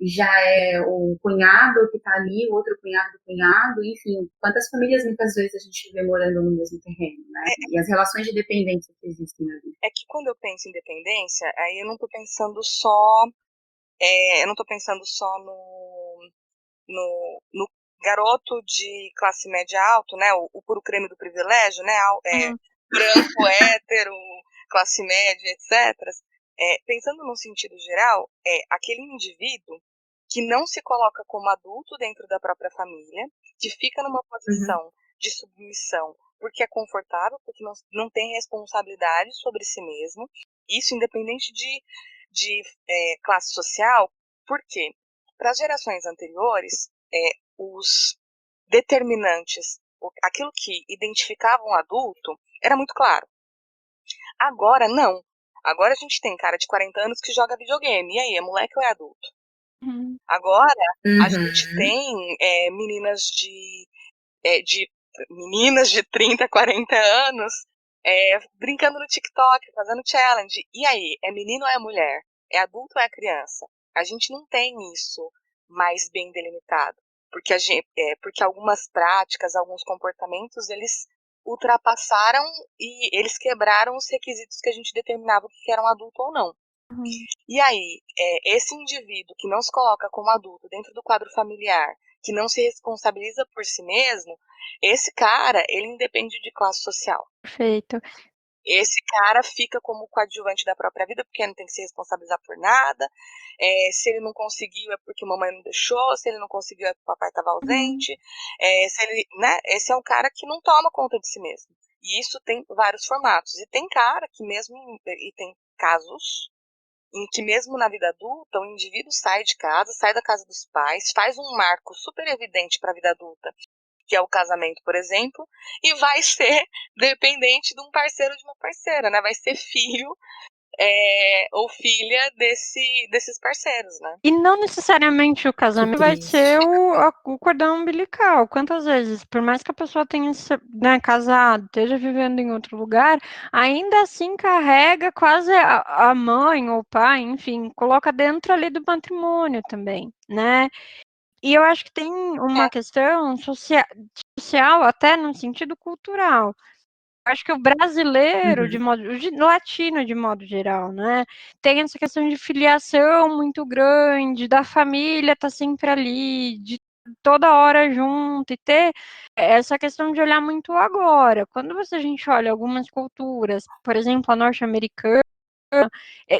já é o cunhado que está ali, o outro cunhado do cunhado, enfim, quantas famílias muitas vezes a gente vê morando no mesmo terreno, né? E as relações de dependência que existem ali. É que quando eu penso em dependência, aí eu não estou pensando só, eu não tô pensando só no garoto de classe média alto, né? O puro creme do privilégio, né? Uhum. Branco, hétero, classe média, etc. Pensando no sentido geral, é aquele indivíduo que não se coloca como adulto dentro da própria família, que fica numa Uhum. posição de submissão porque é confortável, porque não tem responsabilidade sobre si mesmo, isso independente de classe social. Por quê? Para as gerações anteriores, os determinantes, aquilo que identificava um adulto, era muito claro. Agora, não. Agora a gente tem cara de 40 anos que joga videogame. E aí, é moleque ou é adulto? Uhum. Agora, a gente Uhum. tem meninas de 30, 40 anos brincando no TikTok, fazendo challenge. E aí, é menino ou é mulher? É adulto ou é criança? A gente não tem isso mais bem delimitado. Porque algumas práticas, alguns comportamentos, eles ultrapassaram e eles quebraram os requisitos que a gente determinava que era um adulto ou não. Uhum. E aí, esse indivíduo que não se coloca como adulto dentro do quadro familiar, que não se responsabiliza por si mesmo, esse cara, ele independe de classe social. Perfeito. Esse cara fica como coadjuvante da própria vida, porque não tem que se responsabilizar por nada. Se ele não conseguiu, é porque a mamãe não deixou. Se ele não conseguiu, é porque o papai estava Uhum. ausente. Esse é um cara que não toma conta de si mesmo. E isso tem vários formatos. E tem cara que mesmo, e tem casos em que mesmo na vida adulta o indivíduo sai de casa, sai da casa dos pais, faz um marco super evidente para a vida adulta, que é o casamento, por exemplo, e vai ser dependente de um parceiro ou de uma parceira, né? Vai ser filho ou filha desses parceiros, né? E não necessariamente o casamento vai ser o cordão umbilical. Quantas vezes, por mais que a pessoa tenha casado, esteja vivendo em outro lugar, ainda assim carrega quase a mãe ou o pai, enfim, coloca dentro ali do matrimônio também, né? E eu acho que tem uma questão social, até no sentido cultural. Acho que o brasileiro, o latino de modo geral, né, tem essa questão de filiação muito grande, da família tá sempre ali, de toda hora junto, e ter essa questão de olhar muito agora. Quando a gente olha algumas culturas, por exemplo, a norte-americana,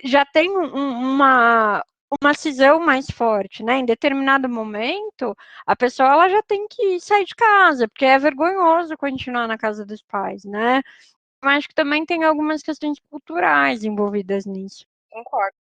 já tem uma cisão mais forte, né? Em determinado momento, a pessoa ela já tem que sair de casa, porque é vergonhoso continuar na casa dos pais, né? Eu acho que também tem algumas questões culturais envolvidas nisso. Concordo.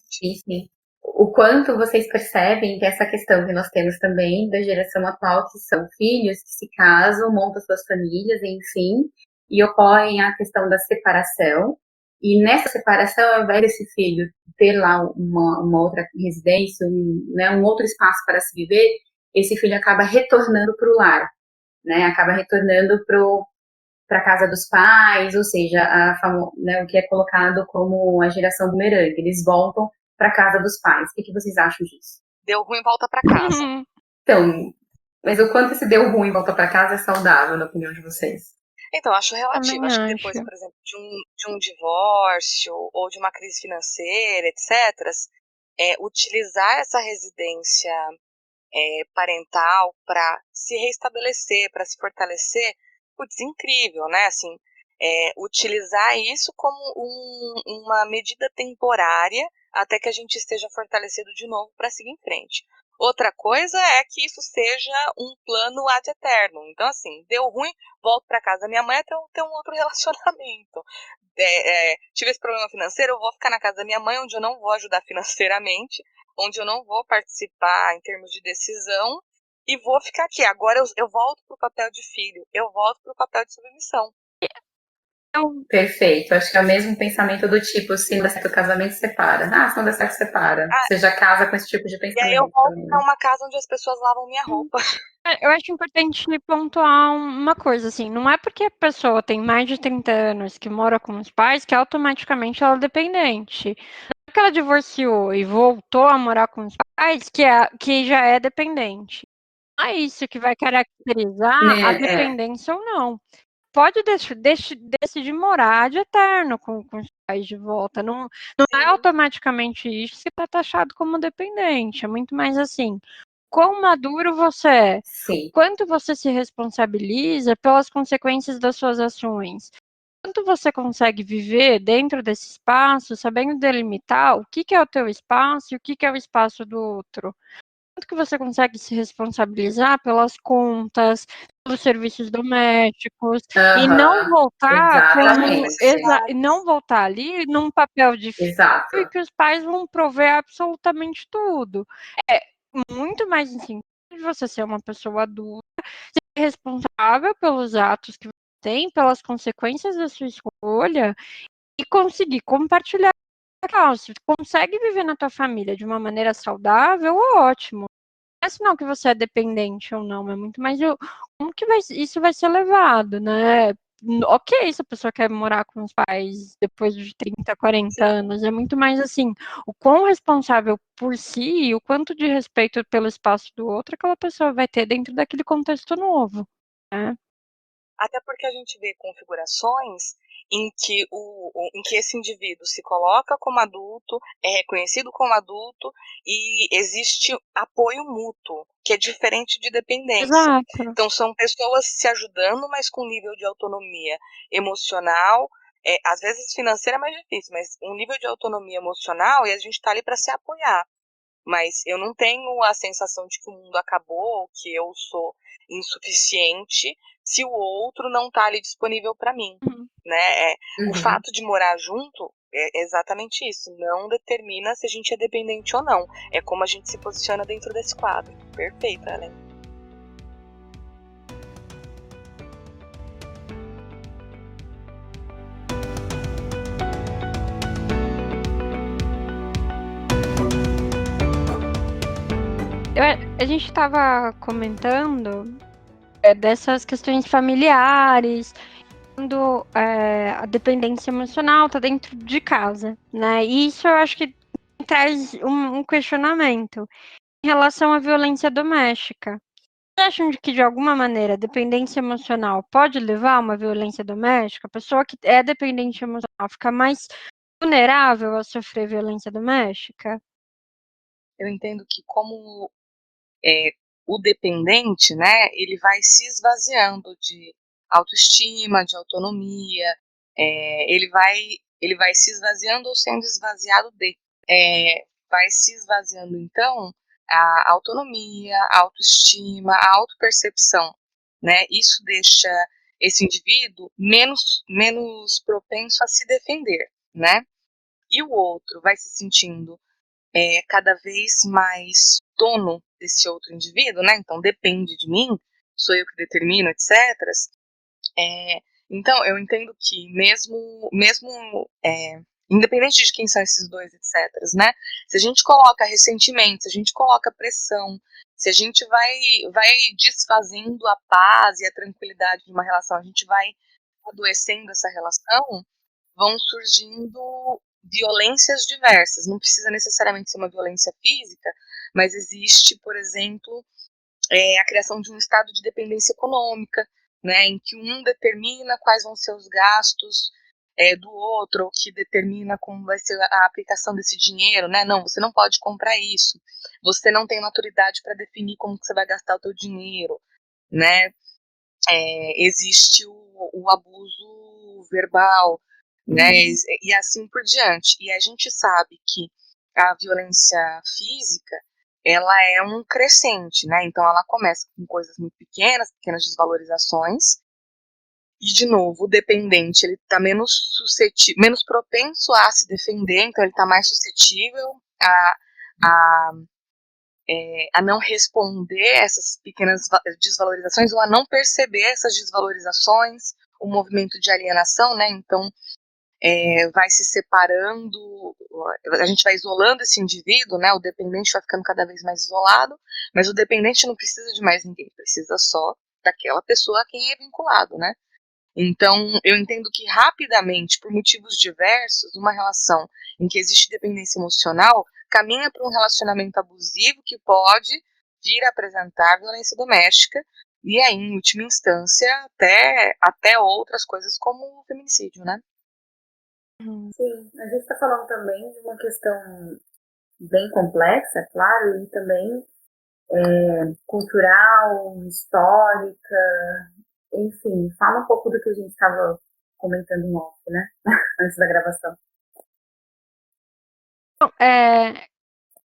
Sim, sim. O quanto vocês percebem que essa questão que nós temos também da geração atual, que são filhos que se casam, montam suas famílias, enfim, e ocorre a questão da separação. E nessa separação, ao invés desse filho ter lá uma outra residência, um outro espaço para se viver, esse filho acaba retornando para o lar, né? Acaba retornando para a casa dos pais, ou seja, o que é colocado como a geração bumerangue. Eles voltam para a casa dos pais. O que vocês acham disso? Deu ruim, volta para casa. Então, mas o quanto esse deu ruim, volta para casa é saudável, na opinião de vocês? Então, acho relativo. Acho que depois, por exemplo, de um divórcio ou de uma crise financeira, etc., utilizar essa residência parental para se reestabelecer, para se fortalecer, putz, incrível, né? Assim, utilizar isso como uma medida temporária até que a gente esteja fortalecido de novo para seguir em frente. Outra coisa é que isso seja um plano ad eterno. Então, assim, deu ruim, volto para casa da minha mãe até ter um outro relacionamento. Tive esse problema financeiro, eu vou ficar na casa da minha mãe, onde eu não vou ajudar financeiramente, onde eu não vou participar em termos de decisão, e vou ficar aqui. Agora eu volto para o papel de filho, eu volto para o papel de submissão. Perfeito, acho que é o mesmo pensamento do tipo, se não der certo o casamento, separa. Se não der certo, separa. Você já casa com esse tipo de pensamento. E aí eu volto para uma casa onde as pessoas lavam minha roupa. Eu acho importante pontuar uma coisa, assim, não é porque a pessoa tem mais de 30 anos que mora com os pais que automaticamente ela é dependente. Não é porque ela divorciou e voltou a morar com os pais que já é dependente. Não é isso que vai caracterizar a dependência ou não. Pode decidir morar de eterno com os pais de volta. Não é automaticamente isso que está taxado como dependente. É muito mais assim. Quão maduro você é? Sim. Quanto você se responsabiliza pelas consequências das suas ações? Quanto você consegue viver dentro desse espaço, sabendo delimitar o que é o teu espaço e o que é o espaço do outro? Quanto que você consegue se responsabilizar pelas contas, pelos serviços domésticos, e não voltar não voltar ali num papel de filho e que os pais vão prover absolutamente tudo. É muito mais importante você ser uma pessoa adulta, ser responsável pelos atos que você tem, pelas consequências da sua escolha, e conseguir compartilhar. Se você consegue viver na tua família de uma maneira saudável, ótimo. Não é sinal que você é dependente ou não, é muito mais como que isso vai ser levado, né? Ok, se a pessoa quer morar com os pais depois de 30, 40 anos, é muito mais assim, o quão responsável por si e o quanto de respeito pelo espaço do outro aquela pessoa vai ter dentro daquele contexto novo, né? Até porque a gente vê configurações em que esse indivíduo se coloca como adulto, é reconhecido como adulto e existe apoio mútuo, que é diferente de dependência. Exato. Então são pessoas se ajudando, mas com nível de autonomia emocional, às vezes financeira é mais difícil, mas um nível de autonomia emocional, e a gente está ali para se apoiar. Mas eu não tenho a sensação de que o mundo acabou, ou que eu sou insuficiente, se o outro não está ali disponível para mim, né? O fato de morar junto é exatamente isso. Não determina se a gente é dependente ou não. É como a gente se posiciona dentro desse quadro. Perfeito, Ellen. A gente estava comentando dessas questões familiares, quando a dependência emocional está dentro de casa, né? E isso eu acho que traz um questionamento em relação à violência doméstica. Vocês acham que, de alguma maneira, a dependência emocional pode levar a uma violência doméstica? A pessoa que é dependente emocional fica mais vulnerável a sofrer violência doméstica? Eu entendo que como o dependente, né, ele vai se esvaziando de autoestima, de autonomia, ele vai se esvaziando ou sendo esvaziado de. Vai se esvaziando, então, a autonomia, a autoestima, a autopercepção, né? Isso deixa esse indivíduo menos propenso a se defender, né? E o outro vai se sentindo cada vez mais dono desse outro indivíduo, né? Então depende de mim, sou eu que determino, etc. Então eu entendo que independente de quem são esses dois, etc., né? Se a gente coloca ressentimento, se a gente coloca pressão, se a gente vai desfazendo a paz e a tranquilidade de uma relação, a gente vai adoecendo essa relação, vão surgindo violências diversas. Não precisa necessariamente ser uma violência física, mas existe, por exemplo, a criação de um estado de dependência econômica, né, em que um determina quais vão ser os gastos do outro, ou que determina como vai ser a aplicação desse dinheiro, né? Não, você não pode comprar isso. Você não tem maturidade para definir como que você vai gastar o teu dinheiro, né? Existe o abuso verbal, né? E assim por diante. E a gente sabe que a violência física, ela é um crescente, né? Então ela começa com coisas muito pequenas, pequenas desvalorizações, e de novo, o dependente, ele está menos propenso a se defender, então ele está mais suscetível a a não responder essas pequenas desvalorizações ou a não perceber essas desvalorizações, o movimento de alienação, né? Então, vai se separando, a gente vai isolando esse indivíduo, né? O dependente vai ficando cada vez mais isolado, mas o dependente não precisa de mais ninguém, precisa só daquela pessoa a quem é vinculado, né? Então, eu entendo que rapidamente, por motivos diversos, uma relação em que existe dependência emocional caminha para um relacionamento abusivo que pode vir a apresentar violência doméstica e aí, em última instância, até outras coisas como o feminicídio, né? Sim, a gente está falando também de uma questão bem complexa, é claro, e também cultural, histórica, enfim, fala um pouco do que a gente estava comentando em off, né? Antes da gravação. Bom,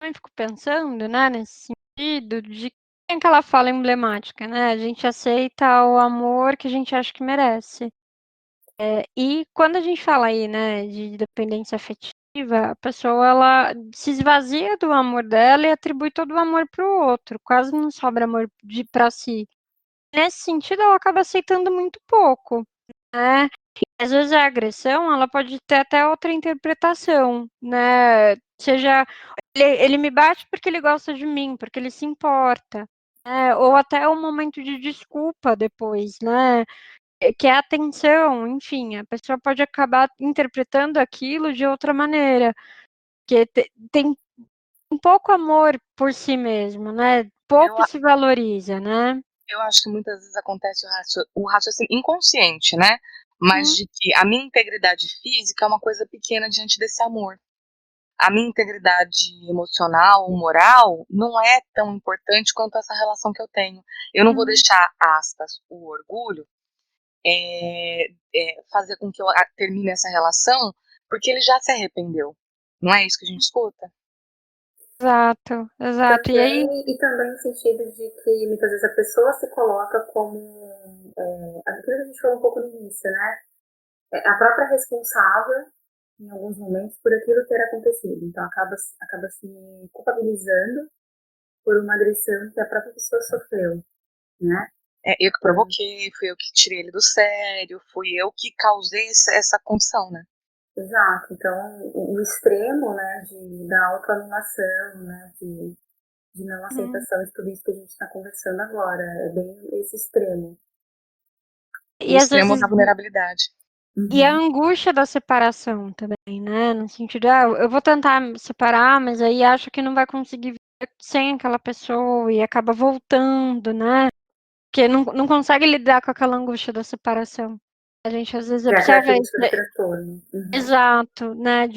eu fico pensando, né, nesse sentido de quem é aquela fala emblemática, né? A gente aceita o amor que a gente acha que merece. E quando a gente fala aí, né, de dependência afetiva, a pessoa ela se esvazia do amor dela e atribui todo o amor para o outro, quase não sobra amor para si. Nesse sentido, ela acaba aceitando muito pouco, né? E às vezes a agressão, ela pode ter até outra interpretação, né? Seja ele me bate porque ele gosta de mim, porque ele se importa, né? Ou até um momento de desculpa depois, né? Que é atenção, enfim, a pessoa pode acabar interpretando aquilo de outra maneira, que tem um pouco amor por si mesmo, né? Eu, Pouco se valoriza, né? eu acho que muitas vezes acontece o raciocínio inconsciente, né? Mas Hum, de que a minha integridade física é uma coisa pequena diante desse amor. A minha integridade emocional ou moral não é tão importante quanto essa relação que eu tenho. Eu não vou hum. deixar, aspas, o orgulho fazer com que eu termine essa relação, porque ele já se arrependeu. Não é isso que a gente escuta? Exato, exato. E aí, E também no sentido de que muitas vezes a pessoa se coloca como aquilo que a gente falou um pouco no início, né? A própria responsável em alguns momentos por aquilo ter acontecido. Então acaba se culpabilizando por uma agressão que a própria pessoa sofreu, né? Eu que provoquei, fui eu que tirei ele do sério, fui eu que causei essa condição, né? Exato. Então o extremo, né, da autoanulação, né, de não aceitação de tudo isso que a gente está conversando agora. É bem esse extremo. O E às extremo vezes da vulnerabilidade. e a Uhum. angústia da separação também, né? No sentido, eu vou tentar me separar, mas aí acho que não vai conseguir viver sem aquela pessoa e acaba voltando, né? Porque não consegue lidar com aquela angústia da separação. A gente às vezes Que é a observa característica do isso. transtorno. Uhum. Exato, né?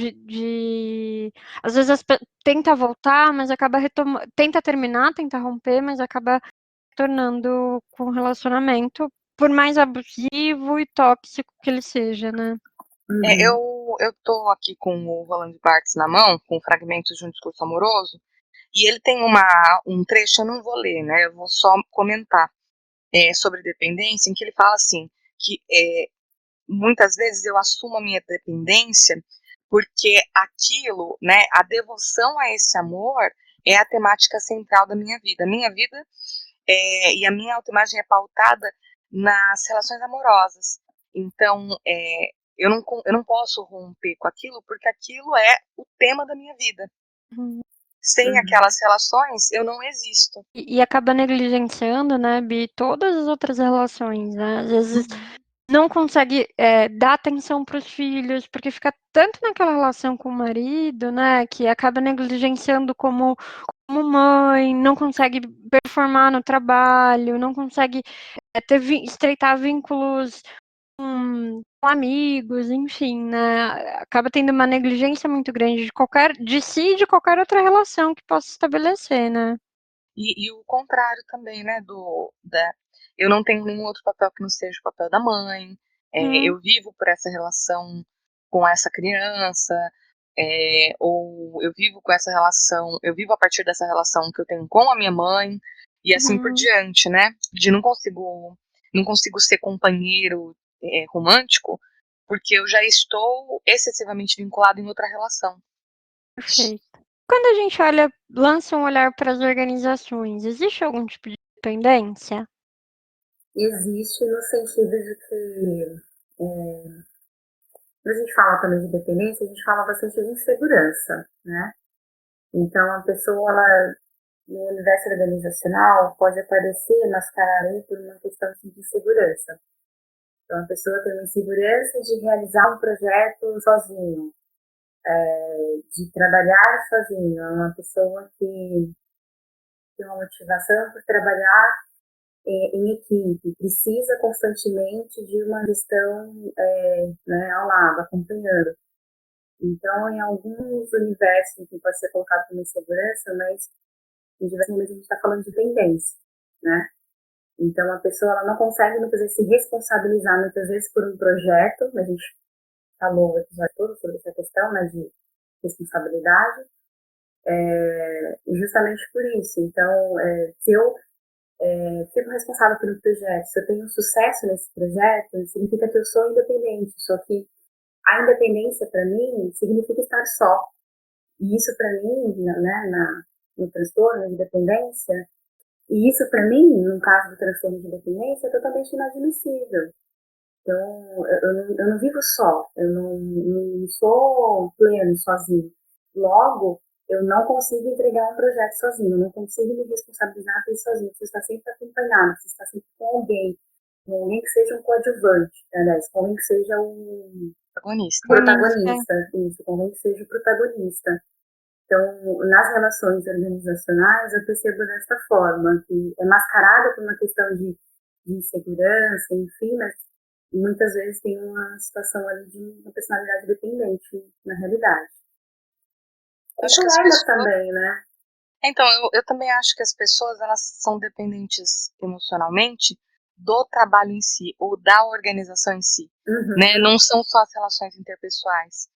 Às vezes tenta voltar, mas acaba retomando, tenta terminar, tenta romper, mas acaba tornando com o relacionamento, por mais abusivo e tóxico que ele seja, né? Eu, Uhum. eu tô aqui com o Roland Barthes na mão, com fragmentos de um discurso amoroso, e ele tem um trecho, eu não vou ler, né? Eu vou só comentar sobre dependência, em que ele fala assim, que muitas vezes eu assumo a minha dependência porque aquilo, né, a devoção a esse amor é a temática central da minha vida. A minha vida e a minha autoimagem é pautada nas relações amorosas. Então, eu não posso romper com aquilo porque aquilo é o tema da minha vida. Uhum. Sem Uhum. aquelas relações, eu não existo. E acaba negligenciando, né, Bi, todas as outras relações, né? Às vezes Uhum. não consegue dar atenção para os filhos, porque fica tanto naquela relação com o marido, né, que acaba negligenciando como mãe, não consegue performar no trabalho, não consegue estreitar vínculos com amigos, enfim, né? Acaba tendo uma negligência muito grande de si e de qualquer outra relação que possa estabelecer, né? E o contrário também, né? Eu não tenho nenhum outro papel que não seja o papel da mãe. Hum, Eu vivo por essa relação com essa criança, ou eu vivo com essa relação, eu vivo a partir dessa relação que eu tenho com a minha mãe, e assim por uhum, diante, né? De não consigo ser companheiro romântico, porque eu já estou excessivamente vinculado em outra relação. perfeito. Quando a gente lança um olhar para as organizações, existe algum tipo de dependência? Existe no sentido de que, quando a gente fala também de dependência, a gente fala bastante de insegurança, né? Então, a pessoa, ela, no universo organizacional, pode aparecer mascarada aí por uma questão assim, de insegurança. Então, a pessoa tem uma insegurança de realizar um projeto sozinho, de trabalhar sozinho. É uma pessoa que tem uma motivação por trabalhar em equipe, precisa constantemente de uma gestão né, ao lado, acompanhando. Então, em alguns universos que pode ser colocado como insegurança, mas em diversos momentos a gente está falando de tendência, né? Então, a pessoa ela não consegue muitas vezes se responsabilizar muitas vezes por um projeto, a gente falou o episódio todo sobre essa questão, né, de responsabilidade, justamente por isso. Então, se eu fico responsável pelo projeto, se eu tenho sucesso nesse projeto, significa que eu sou independente, só que a independência para mim significa estar só. E isso para mim, né, no transtorno de dependência, e isso para mim, no caso do transtorno de dependência, é totalmente inadmissível. Então, eu não vivo só, eu não sou pleno sozinho. Logo, eu não consigo entregar um projeto sozinho, eu não consigo me responsabilizar por isso sozinho. Você está sempre acompanhado, você está sempre com alguém que seja um coadjuvante, aliás, com alguém que seja um Protagonista. Organista. protagonista, isso, com alguém que seja o protagonista. Então, nas relações organizacionais, eu percebo desta forma, que é mascarada por uma questão de insegurança, enfim, mas muitas vezes tem uma situação ali de uma personalidade dependente na realidade. Eu E acho que as colegas pessoas também, né? Então, eu também acho que as pessoas elas são dependentes emocionalmente do trabalho em si ou da organização em si, né? Uhum, Não são só as relações interpessoais,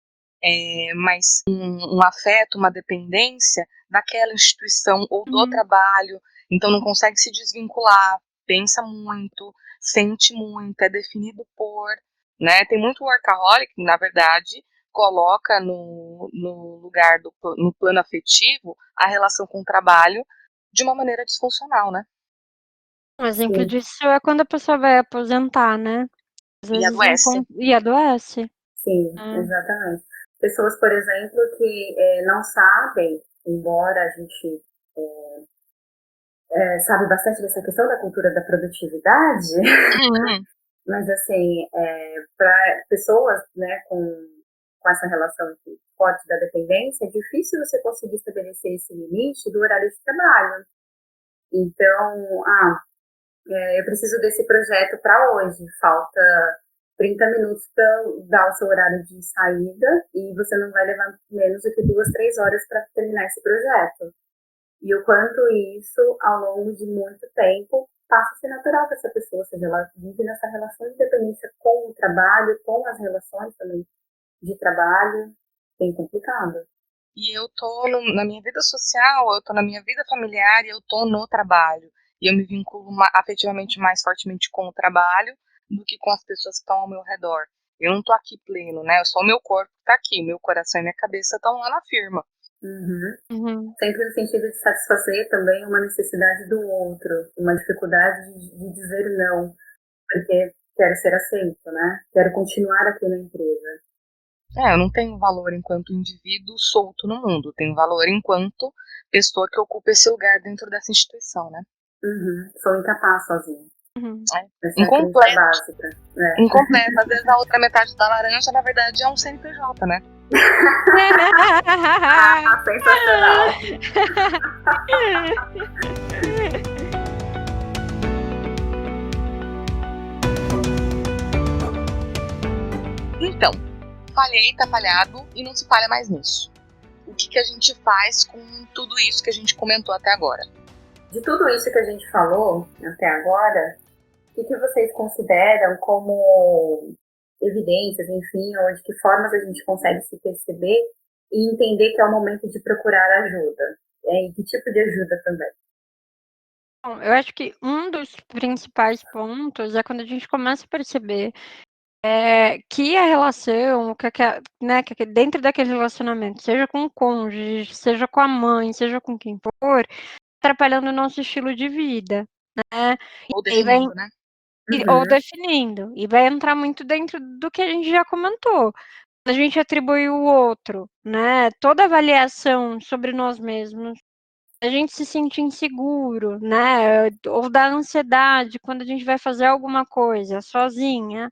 mas um afeto, uma dependência daquela instituição ou do Uhum. trabalho. Então, não consegue se desvincular, pensa muito, sente muito, é definido por, né? Tem muito workaholic, na verdade, coloca no lugar no plano afetivo a relação com o trabalho de uma maneira disfuncional, né? Um exemplo sim, disso é quando a pessoa vai aposentar, né? Às E vezes adoece. e adoece. sim, Né? exatamente. Pessoas, por exemplo, que não sabem, embora a gente sabe bastante dessa questão da cultura da produtividade, Uhum. mas assim, para pessoas, né, com essa relação forte da dependência, é difícil você conseguir estabelecer esse limite do horário de trabalho. Então, eu preciso desse projeto para hoje, falta 30 minutos para dar o seu horário de saída e você não vai levar menos do que 2, 3 horas para terminar esse projeto. E o quanto isso, ao longo de muito tempo, passa a ser natural para essa pessoa, ou seja, ela vive nessa relação de dependência com o trabalho, com as relações também de trabalho, bem complicado. E eu tô na minha vida social, eu tô na minha vida familiar e eu tô no trabalho. E eu me vinculo afetivamente mais fortemente com o trabalho do que com as pessoas que estão ao meu redor. Eu não tô aqui pleno, né? Só o meu corpo tá aqui, meu coração e minha cabeça estão lá na firma. Uhum. Sempre no sentido de satisfazer também uma necessidade do outro, uma dificuldade de dizer não, porque quero ser aceito, né? Quero continuar aqui na empresa. Eu não tenho valor enquanto indivíduo solto no mundo, tenho valor enquanto pessoa que ocupa esse lugar dentro dessa instituição, né? Sou incapaz sozinha. Uhum. Essa é a crença Incompleto, básica. incompleto. Às vezes a outra metade da laranja, na verdade, é um CNPJ, né? Sensacional. Então, falhei, tá falhado e não se falha mais nisso. O que a gente faz com tudo isso que a gente comentou até agora? De tudo isso que a gente falou até agora, o que vocês consideram como evidências, enfim, ou de que formas a gente consegue se perceber e entender que é o momento de procurar ajuda? E que tipo de ajuda também? Bom, eu acho que um dos principais pontos é quando a gente começa a perceber que a relação, né, dentro daquele relacionamento, seja com o cônjuge, seja com a mãe, seja com quem for, atrapalhando o nosso estilo de vida, né? Ou E aí vai, definindo, né? ou definindo, e vai entrar muito dentro do que a gente já comentou. A gente atribui o outro, né? Toda avaliação sobre nós mesmos, a gente se sente inseguro, né? Ou da ansiedade quando a gente vai fazer alguma coisa sozinha,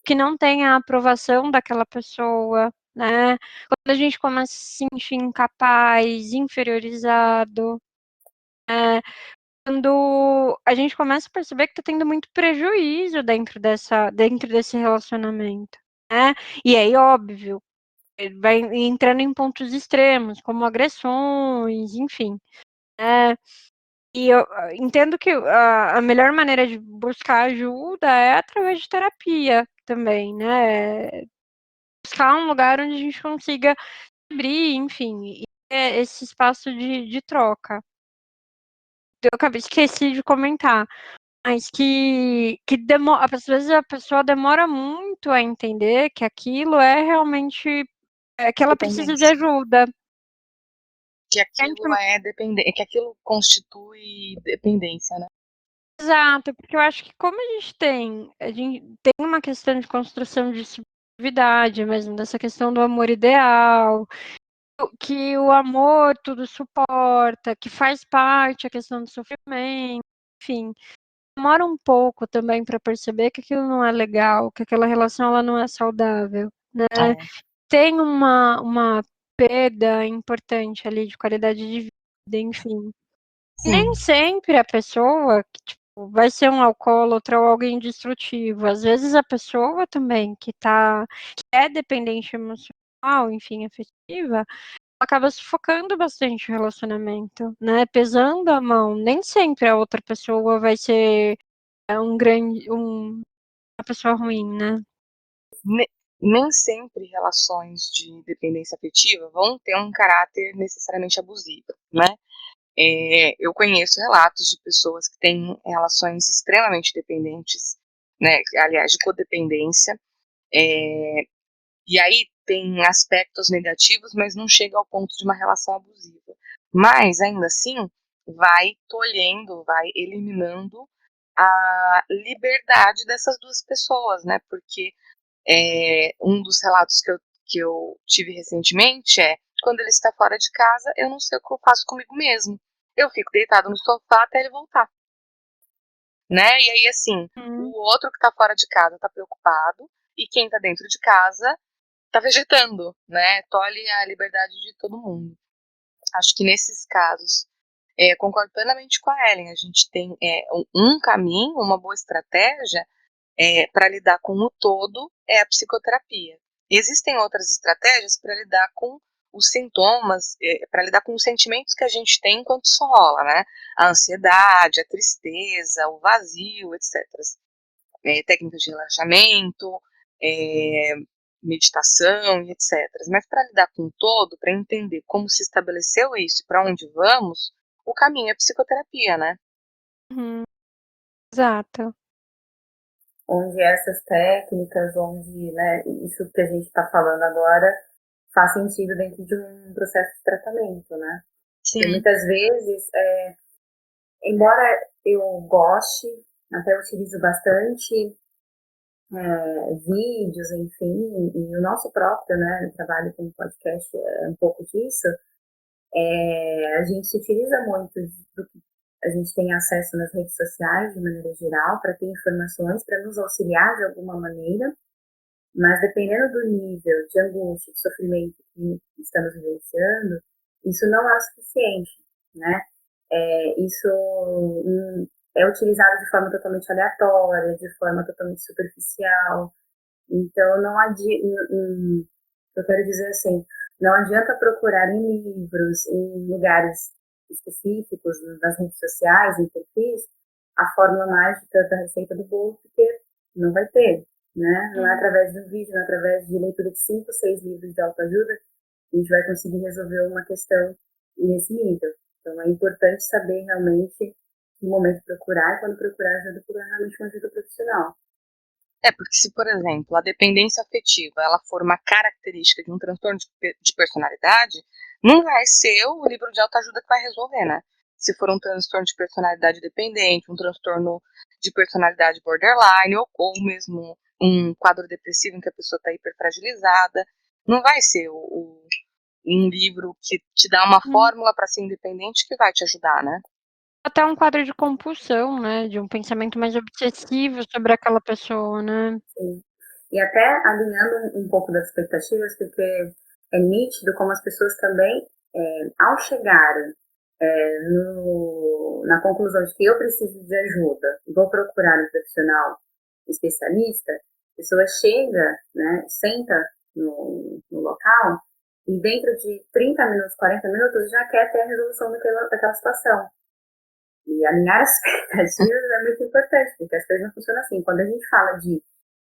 que não tem a aprovação daquela pessoa, né? Quando a gente começa a se sentir incapaz, inferiorizado, quando a gente começa a perceber que está tendo muito prejuízo dentro desse relacionamento, né? E aí, óbvio, vai entrando em pontos extremos, como agressões, enfim. E eu entendo que a melhor maneira de buscar ajuda é através de terapia também, né? Buscar um lugar onde a gente consiga abrir, enfim, e ter esse espaço de troca. Esqueci de comentar, mas que demora, às vezes a pessoa demora muito a entender que aquilo é realmente que ela precisa de Dependência. ajuda. Que aquilo é dependência, que aquilo constitui dependência, né? Exato, porque eu acho que como a gente tem uma questão de construção de subjetividade mesmo, dessa questão do amor ideal, que o amor tudo suporta, que faz parte a questão do sofrimento, enfim, demora um pouco também para perceber que aquilo não é legal, que aquela relação ela não é saudável, né? Tem uma perda importante ali de qualidade de vida, enfim. Sim. Nem sempre a pessoa que, tipo, vai ser um alcoólatra ou alguém destrutivo. Às vezes a pessoa também que é dependente emocional, enfim, afetiva, acaba sufocando bastante o relacionamento, né? Pesando a mão. Nem sempre a outra pessoa vai ser uma pessoa ruim, né? Nem sempre relações de dependência afetiva vão ter um caráter necessariamente abusivo, né? Eu conheço relatos de pessoas que têm relações extremamente dependentes, né? Aliás, de codependência, e aí tem aspectos negativos, mas não chega ao ponto de uma relação abusiva. Mas, ainda assim, vai tolhendo, vai eliminando a liberdade dessas duas pessoas, né? Porque um dos relatos que eu tive recentemente é: quando ele está fora de casa, eu não sei o que eu faço comigo mesmo. eu fico deitado no sofá até ele voltar, né? E aí, assim, o outro que tá fora de casa tá preocupado, e quem tá dentro de casa tá vegetando, né? Tolhe a liberdade de todo mundo. Acho que nesses casos, concordo plenamente com a Ellen, a gente tem um caminho, uma boa estratégia para lidar com o todo é a psicoterapia. Existem outras estratégias para lidar com os sintomas, para lidar com os sentimentos que a gente tem enquanto isso rola, né? A ansiedade, a tristeza, o vazio, etc. Técnicas de relaxamento, é, meditação e etc. Mas para lidar com o todo, para entender como se estabeleceu isso e para onde vamos, o caminho é a psicoterapia, né? Exato. Onde essas técnicas, onde, né, isso que a gente está falando agora faz sentido dentro de um processo de tratamento, né? Porque Sim. muitas vezes, embora eu goste, até utilizo bastante vídeos, enfim, e o nosso próprio, né, trabalho com podcast é um pouco disso, a gente utiliza muito do que a gente tem acesso nas redes sociais, de maneira geral, para ter informações, para nos auxiliar de alguma maneira, mas dependendo do nível de angústia, de sofrimento que estamos vivenciando, isso não é o suficiente, né? Isso é utilizado de forma totalmente aleatória, de forma totalmente superficial. Então, não adianta, eu quero dizer assim, não adianta procurar em livros, em lugares específicos, nas redes sociais, em perfis, a fórmula mágica da receita do bolo, porque não vai ter, né? Não é através de um vídeo, não é através de leitura de 5, 6 livros de autoajuda que a gente vai conseguir resolver uma questão nesse nível. Então, é importante saber realmente que momento procurar, e quando procurar ajuda, procurar realmente uma ajuda profissional. Porque se, por exemplo, a dependência afetiva ela for uma característica de um transtorno de personalidade, não vai ser o livro de autoajuda que vai resolver, né? Se for um transtorno de personalidade dependente, um transtorno de personalidade borderline, ou mesmo um quadro depressivo em que a pessoa está hiperfragilizada, não vai ser um livro que te dá uma fórmula para ser independente que vai te ajudar, né? Até um quadro de compulsão, né? De um pensamento mais obsessivo sobre aquela pessoa, né? Sim. E até alinhando um pouco das expectativas, porque é nítido como as pessoas também, ao chegarem na conclusão de que eu preciso de ajuda e vou procurar um profissional especialista, a pessoa chega, né, senta no local e dentro de 30 minutos, 40 minutos já quer ter a resolução daquela situação. E alinhar as expectativas é muito importante, porque as coisas não funcionam assim. Quando a gente fala de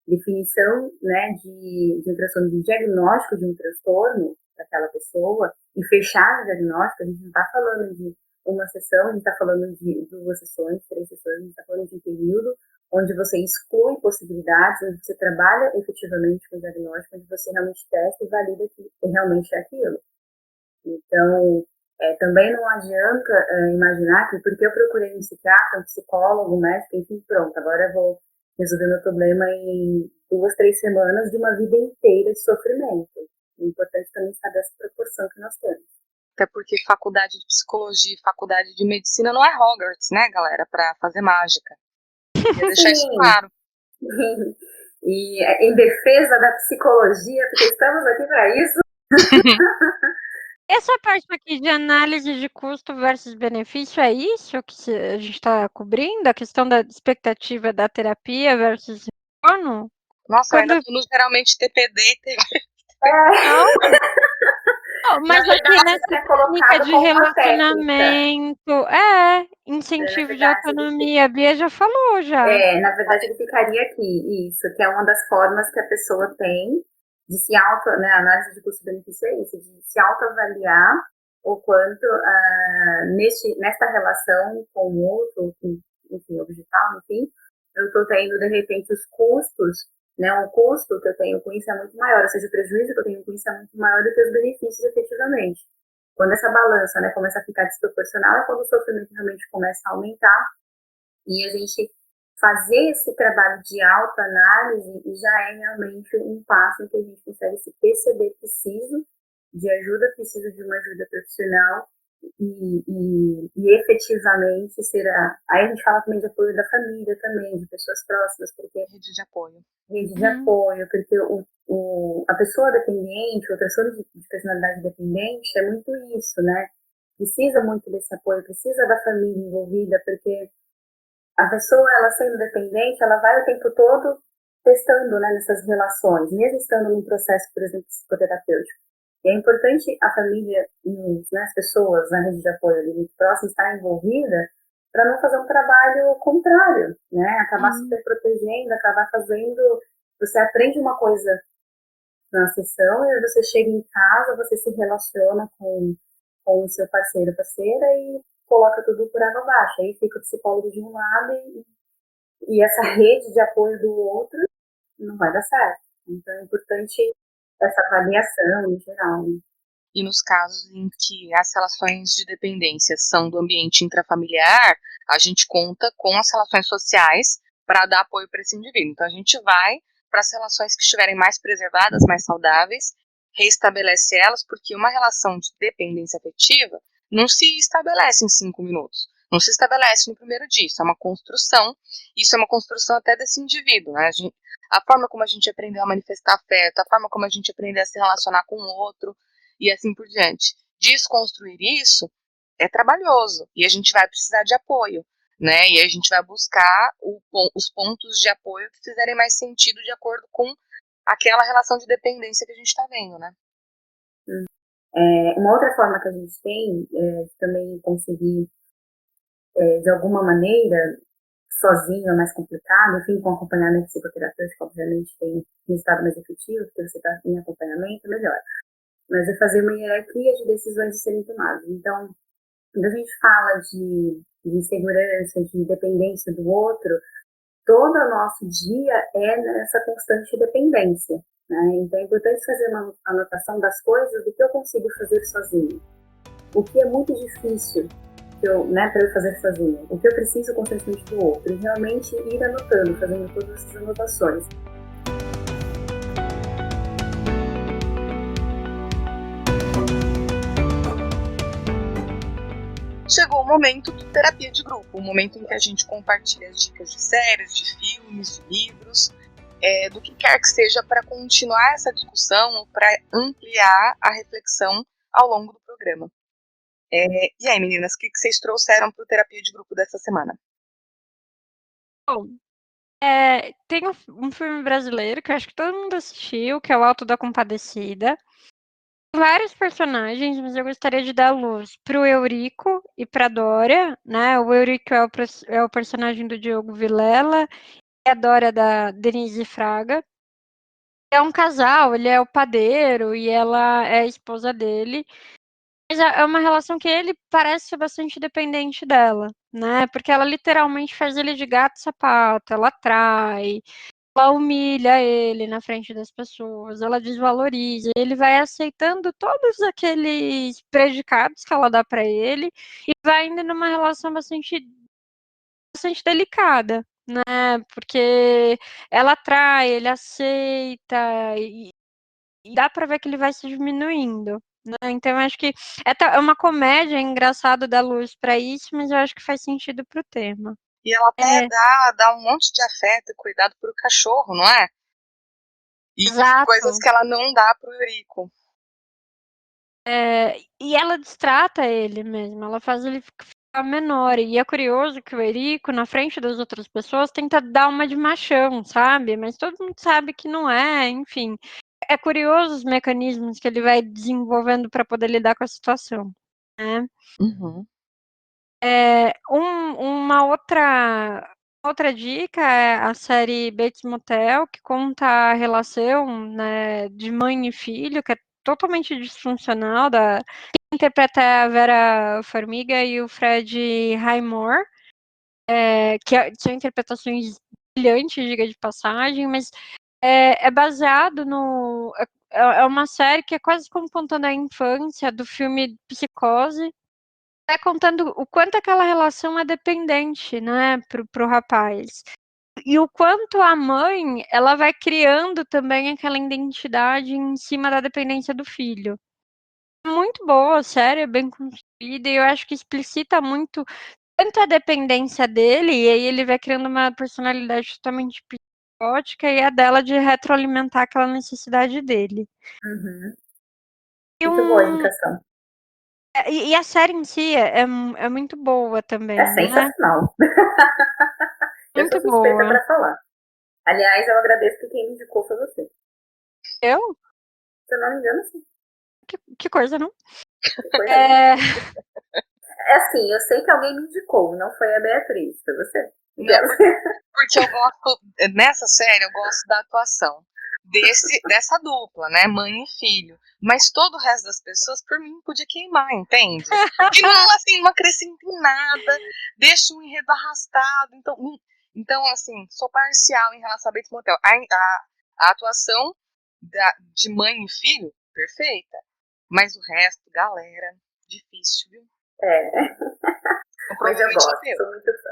definição, né, de um transtorno, de diagnóstico de um transtorno daquela pessoa e fechar o diagnóstico, a gente não está falando de uma sessão, a gente está falando de 2 sessões, 3 sessões, a gente está falando de um período onde você exclui possibilidades, onde você trabalha efetivamente com o diagnóstico, onde você realmente testa e valida que realmente é aquilo. Então, também não adianta imaginar que porque eu procurei um psiquiatra, um psicólogo, um médico, enfim, pronto, agora eu vou resolver meu problema em 2, 3 semanas de uma vida inteira de sofrimento. É importante também saber essa proporção que nós temos. Até porque faculdade de psicologia e faculdade de medicina não é Hogwarts, né, galera, para fazer mágica. Queria deixar isso claro. E em defesa da psicologia, porque estamos aqui para isso. Essa parte aqui de análise de custo versus benefício, é isso que a gente está cobrindo? A questão da expectativa da terapia versus retorno? Nossa, eu ainda Quando... tô no geralmente TPD e TPD. Não, mas Na aqui verdade, nessa é técnica colocado de como uma técnica. relacionamento, Na incentivo de verdade, autonomia, a Bia já falou já. na verdade, ele ficaria aqui, isso, que é uma das formas que a pessoa tem de se né, a análise de custo-benefício é isso, de se autoavaliar o quanto nesta relação com o outro, enfim, objetal, enfim, eu estou tendo, de repente, os custos, né, o custo que eu tenho com isso é muito maior, ou seja, o prejuízo que eu tenho com isso é muito maior do que os benefícios, efetivamente. Quando essa balança, né, começa a ficar desproporcional, é quando o sofrimento realmente começa a aumentar, e a gente fazer esse trabalho de autoanálise já é realmente um passo em que a gente consegue se perceber preciso de ajuda, preciso de uma ajuda profissional e efetivamente será. Aí a gente fala também de apoio da família também, de pessoas próximas, porque Rede de apoio. rede de apoio, porque a pessoa dependente, a pessoa de personalidade dependente é muito isso, né? Precisa muito desse apoio, precisa da família envolvida, porque a pessoa, ela sendo dependente, ela vai o tempo todo testando, né, nessas relações, mesmo estando num processo, por exemplo, psicoterapêutico. E é importante a família e né, as pessoas na rede de apoio ali muito próxima estar envolvida para não fazer um trabalho contrário, né? Acabar super protegendo, acabar fazendo. Você aprende uma coisa na sessão e você chega em casa, você se relaciona com o seu parceiro, parceira e coloca tudo por água abaixo. Aí fica o psicólogo de um lado e essa rede de apoio do outro não vai dar certo. Então é importante essa avaliação em geral. Né? E nos casos em que as relações de dependência são do ambiente intrafamiliar, a gente conta com as relações sociais para dar apoio para esse indivíduo. Então a gente vai para as relações que estiverem mais preservadas, mais saudáveis, reestabelece elas, porque uma relação de dependência afetiva não se estabelece em 5 minutos. Não se estabelece no primeiro dia, isso é uma construção, isso é uma construção até desse indivíduo, né? A forma como a gente aprendeu a manifestar afeto, a forma como a gente aprendeu a se relacionar com o outro, e assim por diante. Desconstruir isso é trabalhoso e a gente vai precisar de apoio, né? E a gente vai buscar os pontos de apoio que fizerem mais sentido de acordo com aquela relação de dependência que a gente está vendo, né? Uma outra forma que a gente tem de também conseguir, de alguma maneira, sozinho é mais complicado, enfim, com acompanhamento psicoterapêutico, obviamente, tem resultado mais efetivo, porque você está em acompanhamento, melhor. Mas é fazer uma hierarquia de decisões a serem tomadas. Então, quando a gente fala de insegurança, de dependência do outro, todo o nosso dia é nessa constante dependência. Né? Então, é importante fazer uma anotação das coisas do que eu consigo fazer sozinho. O que é muito difícil para eu fazer sozinho. O que eu preciso constantemente do outro. E realmente ir anotando, fazendo todas essas anotações. Chegou o momento de terapia de grupo, o momento em que a gente compartilha as dicas de séries, de filmes, de livros, do que quer que seja para continuar essa discussão ou para ampliar a reflexão ao longo do programa. E aí, meninas, o que vocês trouxeram para o terapia de grupo dessa semana? Bom, tem um filme brasileiro que eu acho que todo mundo assistiu, que é o Alto da Compadecida. Vários personagens, mas eu gostaria de dar luz pro Eurico e pra Dória, né? O Eurico é o personagem do Diogo Vilela e a Dória da Denise Fraga. É um casal, ele é o padeiro e ela é a esposa dele. Mas é uma relação que ele parece ser bastante dependente dela, né? Porque ela literalmente faz ele de gato e sapato, ela trai, ela humilha ele na frente das pessoas, ela desvaloriza, ele vai aceitando todos aqueles predicados que ela dá para ele e vai indo numa relação bastante delicada, né? Porque ela trai, ele aceita e dá para ver que ele vai se diminuindo. Né? Então, eu acho que é uma comédia engraçado dar luz para isso, mas eu acho que faz sentido para o tema. E ela até dá um monte de afeto e cuidado pro cachorro, não é? E Exato. coisas que ela não dá pro Eurico. E ela destrata ele mesmo, ela faz ele ficar menor. E é curioso que o Eurico, na frente das outras pessoas, tenta dar uma de machão, sabe? Mas todo mundo sabe que não é, enfim. É curioso os mecanismos que ele vai desenvolvendo para poder lidar com a situação, né? Uhum. Uma outra dica é a série Bates Motel, que conta a relação, né, de mãe e filho, que é totalmente disfuncional. Quem interpreta é a Vera Farmiga e o Fred Highmore, que são interpretações brilhantes, diga de passagem, mas é baseado no... É uma série que é quase como contando a infância do filme Psicose, contando o quanto aquela relação é dependente, né, pro rapaz. E o quanto a mãe, ela vai criando também aquela identidade em cima da dependência do filho. Muito boa, sério, é bem construída, e eu acho que explicita muito tanto a dependência dele, e aí ele vai criando uma personalidade totalmente psicótica, e a dela de retroalimentar aquela necessidade dele. Uhum. E, Muito boa a indicação. e a série em si é muito boa É também, né? sensacional. Eu sou Muito suspeita boa. para falar. Aliás, eu agradeço que quem me indicou foi você. Eu? Se eu não me engano, sim. Que coisa, não? Que coisa, não? É, É assim, eu sei que alguém me indicou, não foi a Beatriz, foi você. Não, porque eu gosto, nessa série, eu gosto da atuação dessa dupla, né? Mãe e filho. Mas todo o resto das pessoas, por mim, podia queimar, entende? Que não, assim, não acrescenta em nada, deixa um enredo arrastado. Então assim, sou parcial em relação a Bates Motel. A atuação de mãe e filho, perfeita. Mas o resto, galera, difícil, viu? É, Então, mas eu provavelmente gosto, deu. sou muito fã.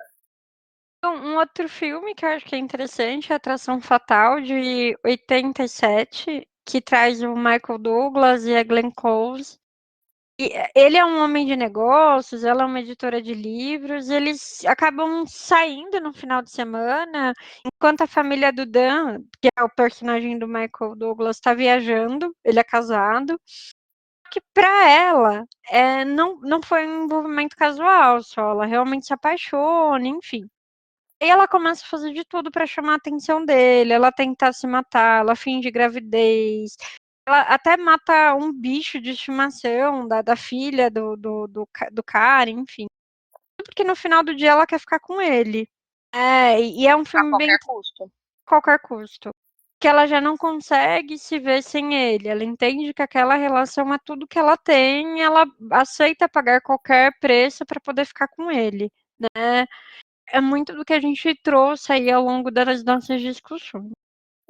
um outro filme que eu acho que é interessante é Atração Fatal, de 87, que traz o Michael Douglas e a Glenn Close. E ele é um homem de negócios, ela é uma editora de livros, eles acabam saindo no final de semana, enquanto a família do Dan, que é o personagem do Michael Douglas, está viajando, ele é casado, que para ela não foi um envolvimento casual só, ela realmente se apaixona, enfim. E ela começa a fazer de tudo para chamar a atenção dele, ela tenta se matar, ela finge gravidez, ela até mata um bicho de estimação da filha do cara, enfim. Porque no final do dia ela quer ficar com ele. E é um A filme bem qualquer custo. a qualquer custo. Que ela já não consegue se ver sem ele. Ela entende que aquela relação é tudo que ela tem, ela aceita pagar qualquer preço para poder ficar com ele, né? É muito do que a gente trouxe aí ao longo das nossas discussões.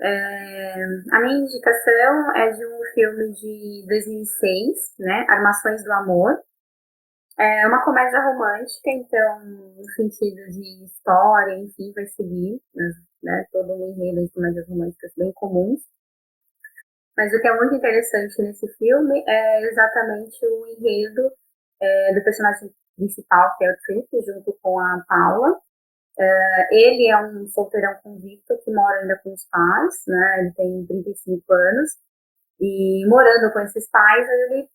A minha indicação é de um filme de 2006, né? Armações do Amor. É uma comédia romântica, então, no sentido de história, enfim, vai seguir, né? Todo um enredo de comédias românticas bem comuns. Mas o que é muito interessante nesse filme é exatamente o enredo do personagem principal, que é o Trip, junto com a Paula. Ele é um solteirão convicto que mora ainda com os pais, né? Ele tem 35 anos. E morando com esses pais, ele,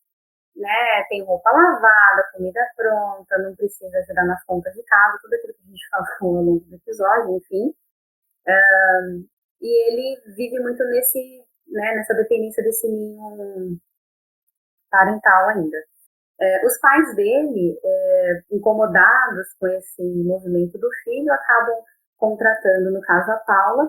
né, tem roupa lavada, comida pronta, não precisa ajudar nas contas de casa, tudo aquilo que a gente falou ao longo do episódio, enfim. E ele vive muito nessa dependência desse ninho parental ainda. Os pais dele, incomodados com esse movimento do filho, acabam contratando, no caso, a Paula,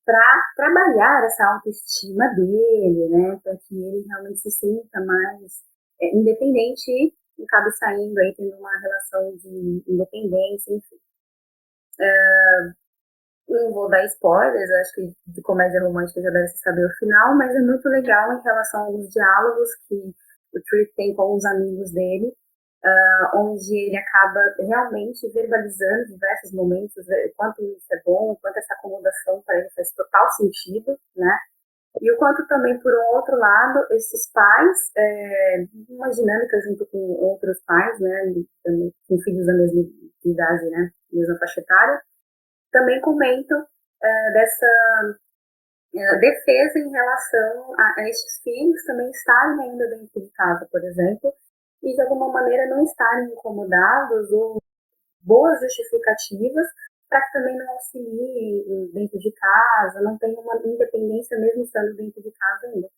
para trabalhar essa autoestima dele, né, para que ele realmente se sinta mais independente e acabe saindo aí, tendo uma relação de independência, enfim. Não vou dar spoilers, acho que de comédia romântica já deve saber o final, mas é muito legal em relação aos diálogos que o Trip tem com os amigos dele, onde ele acaba realmente verbalizando diversos momentos, o quanto isso é bom, o quanto essa acomodação para ele faz total sentido, né? E o quanto também, por um outro lado, esses pais, uma dinâmica junto com outros pais, né, com filhos da mesma idade, né, mesma faixa etária, também comentam dessa defesa em relação a estes filhos também estarem ainda dentro de casa, por exemplo, e de alguma maneira não estarem incomodados ou boas justificativas para que também não auxiliem dentro de casa, não tenham uma independência mesmo estando dentro de casa ainda.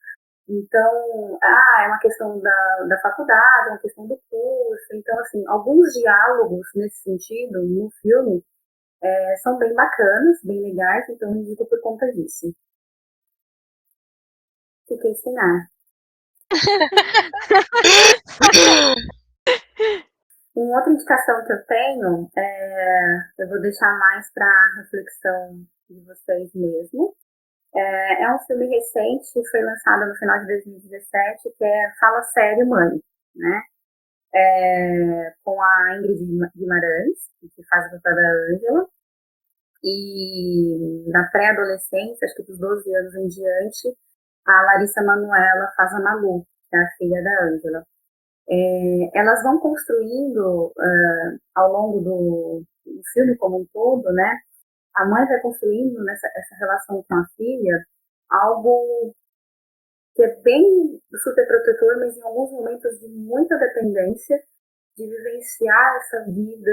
Então, é uma questão da faculdade, é uma questão do curso. Então, assim, alguns diálogos nesse sentido no filme são bem bacanas, bem legais, então eu indico por conta disso. Fiquei sem ar. Uma outra indicação que eu tenho, eu vou deixar mais para reflexão de vocês mesmo. É um filme recente, foi lançado no final de 2017, que é Fala Sério, Mãe, né? Com a Ingrid Guimarães, que faz o papel da Ângela. E na pré-adolescência, acho que dos 12 anos em diante, a Larissa Manoela faz a Malu, que é a filha da Ângela. elas vão construindo ao longo do filme como um todo, né? A mãe vai construindo essa relação com a filha algo que é bem super protetor, mas em alguns momentos de muita dependência, de vivenciar essa vida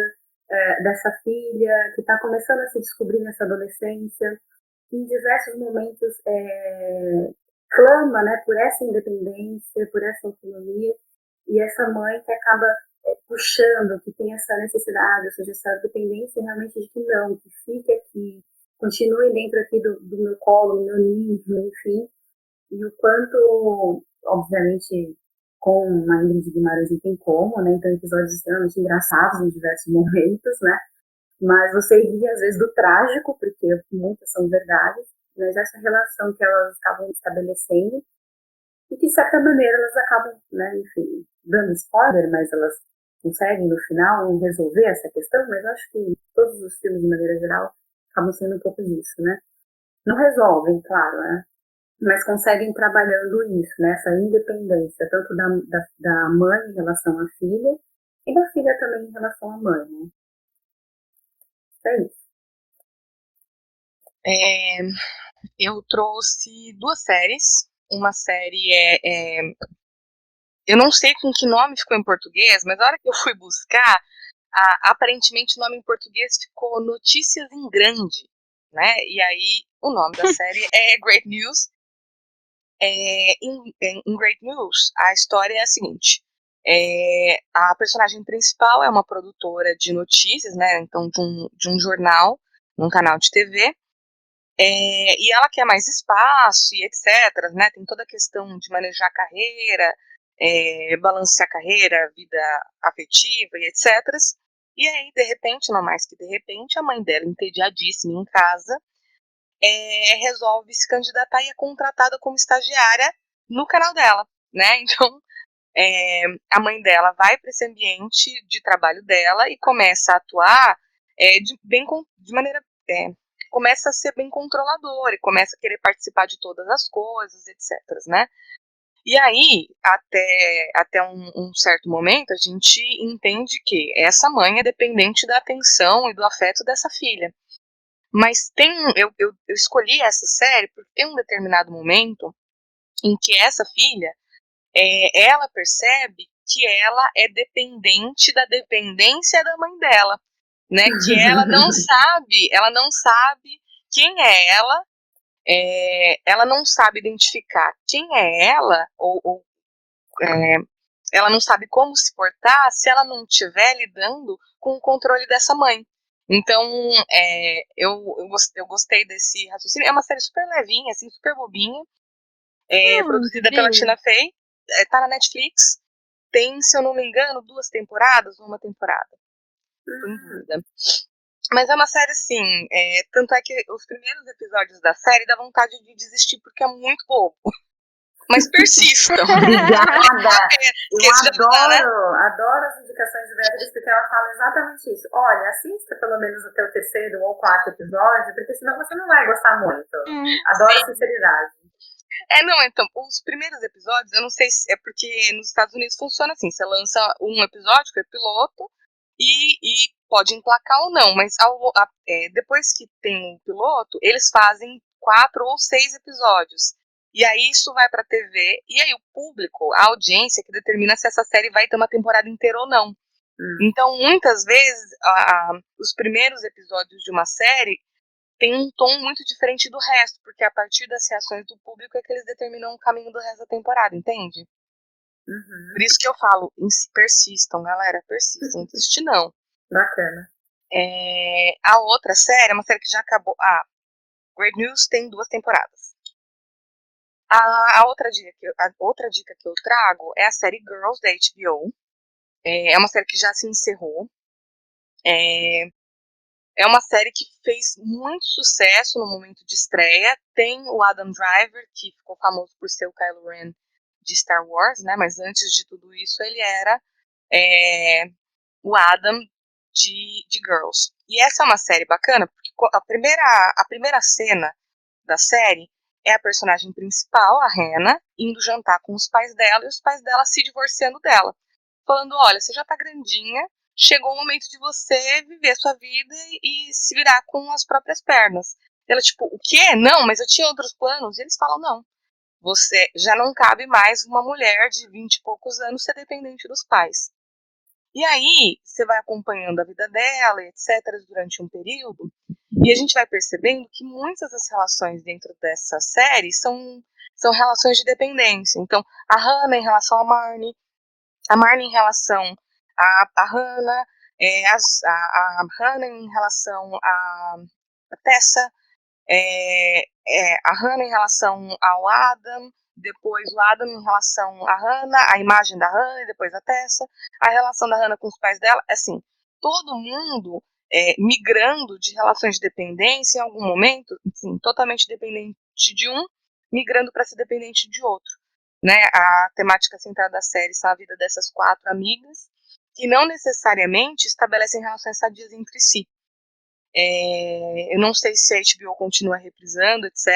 dessa filha que está começando a se descobrir nessa adolescência, que em diversos momentos clama, né, por essa independência, por essa autonomia, e essa mãe que acaba puxando, que tem essa necessidade, ou seja, essa dependência realmente de que não, que fique aqui, continue dentro aqui do meu colo, do meu ninho, enfim, e o quanto, obviamente, com a Ingrid Guimarães não tem como, né, então episódios extremamente engraçados em diversos momentos, né, mas você ri às vezes do trágico, porque muitas são verdades, mas essa relação que elas acabam estabelecendo, e que de certa maneira elas acabam, né, enfim, dando spoiler, mas elas conseguem no final resolver essa questão, mas eu acho que todos os filmes, de maneira geral, acabam sendo um pouco disso, né? Não resolvem, claro, né? Mas conseguem trabalhando isso, né? Essa independência, tanto da mãe em relação à filha, e da filha também em relação à mãe, né? É isso. Eu trouxe 2 séries. Uma série eu não sei com que nome ficou em português, mas na hora que eu fui buscar, aparentemente o nome em português ficou Notícias em Grande, né? E aí o nome da série é Great News. Em Great News, a história é a seguinte: a personagem principal é uma produtora de notícias, né? Então, de um jornal, num canal de TV. E ela quer mais espaço e etc, né? Tem toda a questão de manejar a carreira, balancear a carreira, vida afetiva e etc. E aí, de repente, não mais que de repente, a mãe dela, entediadíssima em casa, resolve se candidatar e é contratada como estagiária no canal dela, né? Então, a mãe dela vai para esse ambiente de trabalho dela e começa a atuar de maneira começa a ser bem controlador e começa a querer participar de todas as coisas, etc, né? E aí, até um certo momento, a gente entende que essa mãe é dependente da atenção e do afeto dessa filha. Mas eu escolhi essa série porque tem um determinado momento em que essa filha, ela percebe que ela é dependente da dependência da mãe dela, né? Que ela não sabe quem é ela não sabe identificar quem é ela, ela não sabe como se portar se ela não estiver lidando com o controle dessa mãe. Então, eu gostei desse raciocínio. É uma série super levinha, assim, super bobinha, produzida pela Tina Fey, tá na Netflix. Tem, se eu não me engano, 2 temporadas ou 1 temporada. Tô em dúvida. Mas é uma série, assim, tanto é que os primeiros episódios da série dá vontade de desistir porque é muito bobo. Mas persistam. Obrigada! Eu adoro as indicações de Beatriz, porque ela fala exatamente isso. Olha, assista pelo menos até o 3º ou 4º episódio, porque senão você não vai gostar muito. Adoro a sinceridade. Não, então, os primeiros episódios, eu não sei se é porque nos Estados Unidos funciona assim, você lança um episódio, que é piloto, e pode emplacar ou não, mas depois que tem o piloto, eles fazem 4 ou 6 episódios. E aí isso vai pra TV, e aí o público, a audiência, que determina se essa série vai ter uma temporada inteira ou não. Então, muitas vezes, os primeiros episódios de uma série tem um tom muito diferente do resto, porque a partir das reações do público é que eles determinam o caminho do resto da temporada, entende? Por isso que eu falo, persistam, galera, persistam, não desiste não. Bacana. A outra série, é uma série que já acabou. Great News tem 2 temporadas. A outra dica que eu trago é a série Girls, da HBO. É uma série que já se encerrou. É uma série que fez muito sucesso no momento de estreia. Tem o Adam Driver, que ficou famoso por ser o Kylo Ren de Star Wars, né? Mas antes de tudo isso, ele era o Adam de Girls. E essa é uma série bacana, porque a primeira cena da série é a personagem principal, a Hannah, indo jantar com os pais dela e os pais dela se divorciando dela. falando, olha, você já tá grandinha, chegou o momento de você viver a sua vida e se virar com as próprias pernas. Ela, tipo, o quê? Não, mas eu tinha outros planos. E eles falam, não, você já não cabe mais uma mulher de 20 e poucos anos ser dependente dos pais. E aí, você vai acompanhando a vida dela, etc., durante um período, e a gente vai percebendo que muitas das relações dentro dessa série são relações de dependência. Então, a Hannah em relação a Marnie em relação a Hannah, a Hannah em relação a Tessa, a Hannah em relação ao Adam, depois o Adam em relação à Hannah, a imagem da Hannah e depois a Tessa, a relação da Hannah com os pais dela, assim, todo mundo migrando de relações de dependência em algum momento, assim, totalmente dependente de um, migrando para ser dependente de outro. Né? A temática central da série são a vida dessas 4 amigas, que não necessariamente estabelecem relações sadias entre si. Eu não sei se a HBO continua reprisando, etc.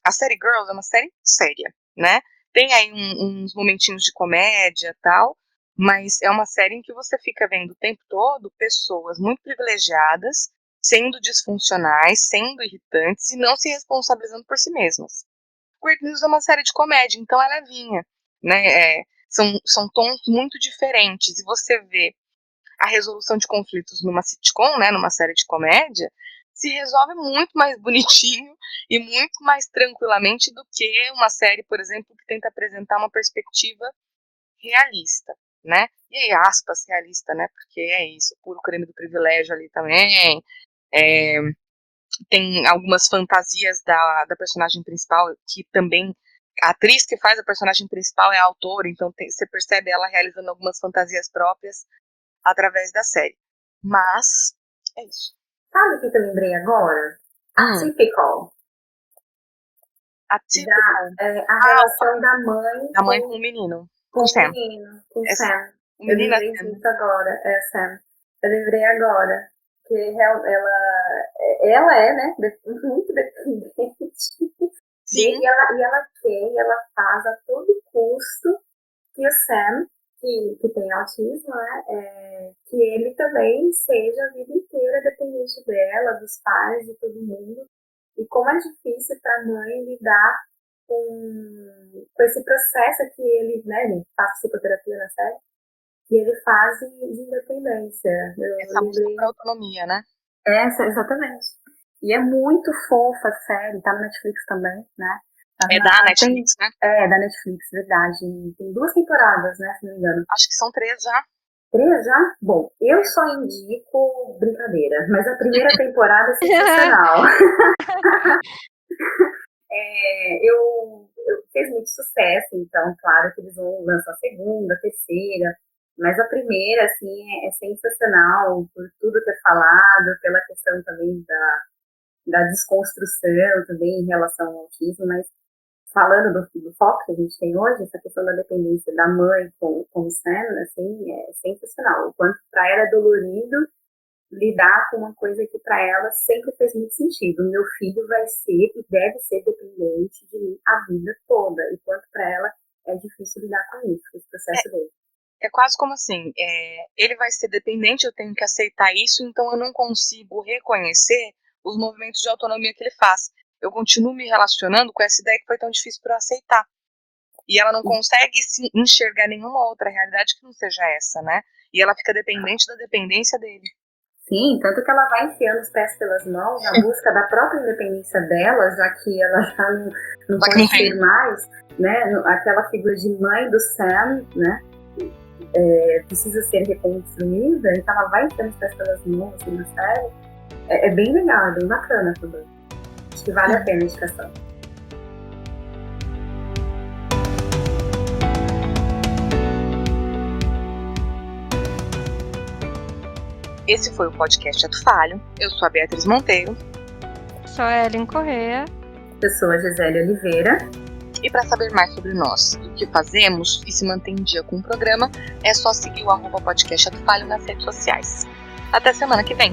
A série Girls é uma série séria, né? Tem aí uns momentinhos de comédia e tal, mas é uma série em que você fica vendo o tempo todo pessoas muito privilegiadas, sendo disfuncionais, sendo irritantes e não se responsabilizando por si mesmas. Weird News é uma série de comédia, então ela é levinha, né? São tons muito diferentes, e você vê a resolução de conflitos numa sitcom, né, numa série de comédia, se resolve muito mais bonitinho e muito mais tranquilamente do que uma série, por exemplo, que tenta apresentar uma perspectiva realista, né? E aí, aspas, realista, né? Porque é isso, puro crime do privilégio ali também. Tem algumas fantasias da personagem principal, que também a atriz que faz a personagem principal é a autora, então você percebe ela realizando algumas fantasias próprias através da série. Mas, é isso. Sabe o que eu lembrei agora? Atypical. A relação da mãe com o menino. Com o Sam. Com o Sam. Eu lembrei disso agora. Sam. Eu lembrei agora que ela é, né, muito dependente. Sim. E ela faz a todo custo que o Sam, que tem autismo, né, que ele também seja a vida inteira dependente dela, dos pais, de todo mundo. E como é difícil para a mãe lidar com esse processo que ele, né, ele faz psicoterapia na série, que ele faz de independência. Essa busca por autonomia, né? Exatamente. E é muito fofa a série, tá na Netflix também, né? Da Netflix, né? Da Netflix, verdade. Tem 2 temporadas, né, se não me engano. Acho que são 3 já. 3 já? Bom, eu só indico brincadeira, mas a primeira temporada é sensacional. Eu fez muito sucesso, então, claro que eles vão lançar a segunda, a terceira, mas a primeira, assim, é sensacional por tudo que é falado, pela questão também da desconstrução também em relação ao autismo, mas falando do foco que a gente tem hoje, essa questão da dependência da mãe com o Sam, assim, é sensacional. O quanto para ela é dolorido lidar com uma coisa que para ela sempre fez muito sentido. Meu filho vai ser e deve ser dependente de mim a vida toda. E quanto para ela é difícil lidar com isso, com esse processo dele. É quase como assim, ele vai ser dependente, eu tenho que aceitar isso, então eu não consigo reconhecer os movimentos de autonomia que ele faz. Eu continuo me relacionando com essa ideia que foi tão difícil para eu aceitar. E ela não consegue se enxergar nenhuma outra realidade que não seja essa, né? E ela fica dependente da dependência dele. Sim, tanto que ela vai enfiando os pés pelas mãos na busca da própria independência dela, já que ela já não pode ser mais, né? Aquela figura de mãe do Sam, né? Precisa ser reconstruída, então ela vai enfiando os pés pelas mãos assim, na série. É bem legal, é bem bacana também. Acho que vale a pena a indicação. Esse foi o podcast Ato Falho. Eu sou a Beatriz Monteiro. Sou a Ellen Corrêa. Eu sou a Gisele Oliveira. E para saber mais sobre nós, o que fazemos e se manter em dia com o programa, é só seguir o @podcast Ato Falho nas redes sociais. Até semana que vem!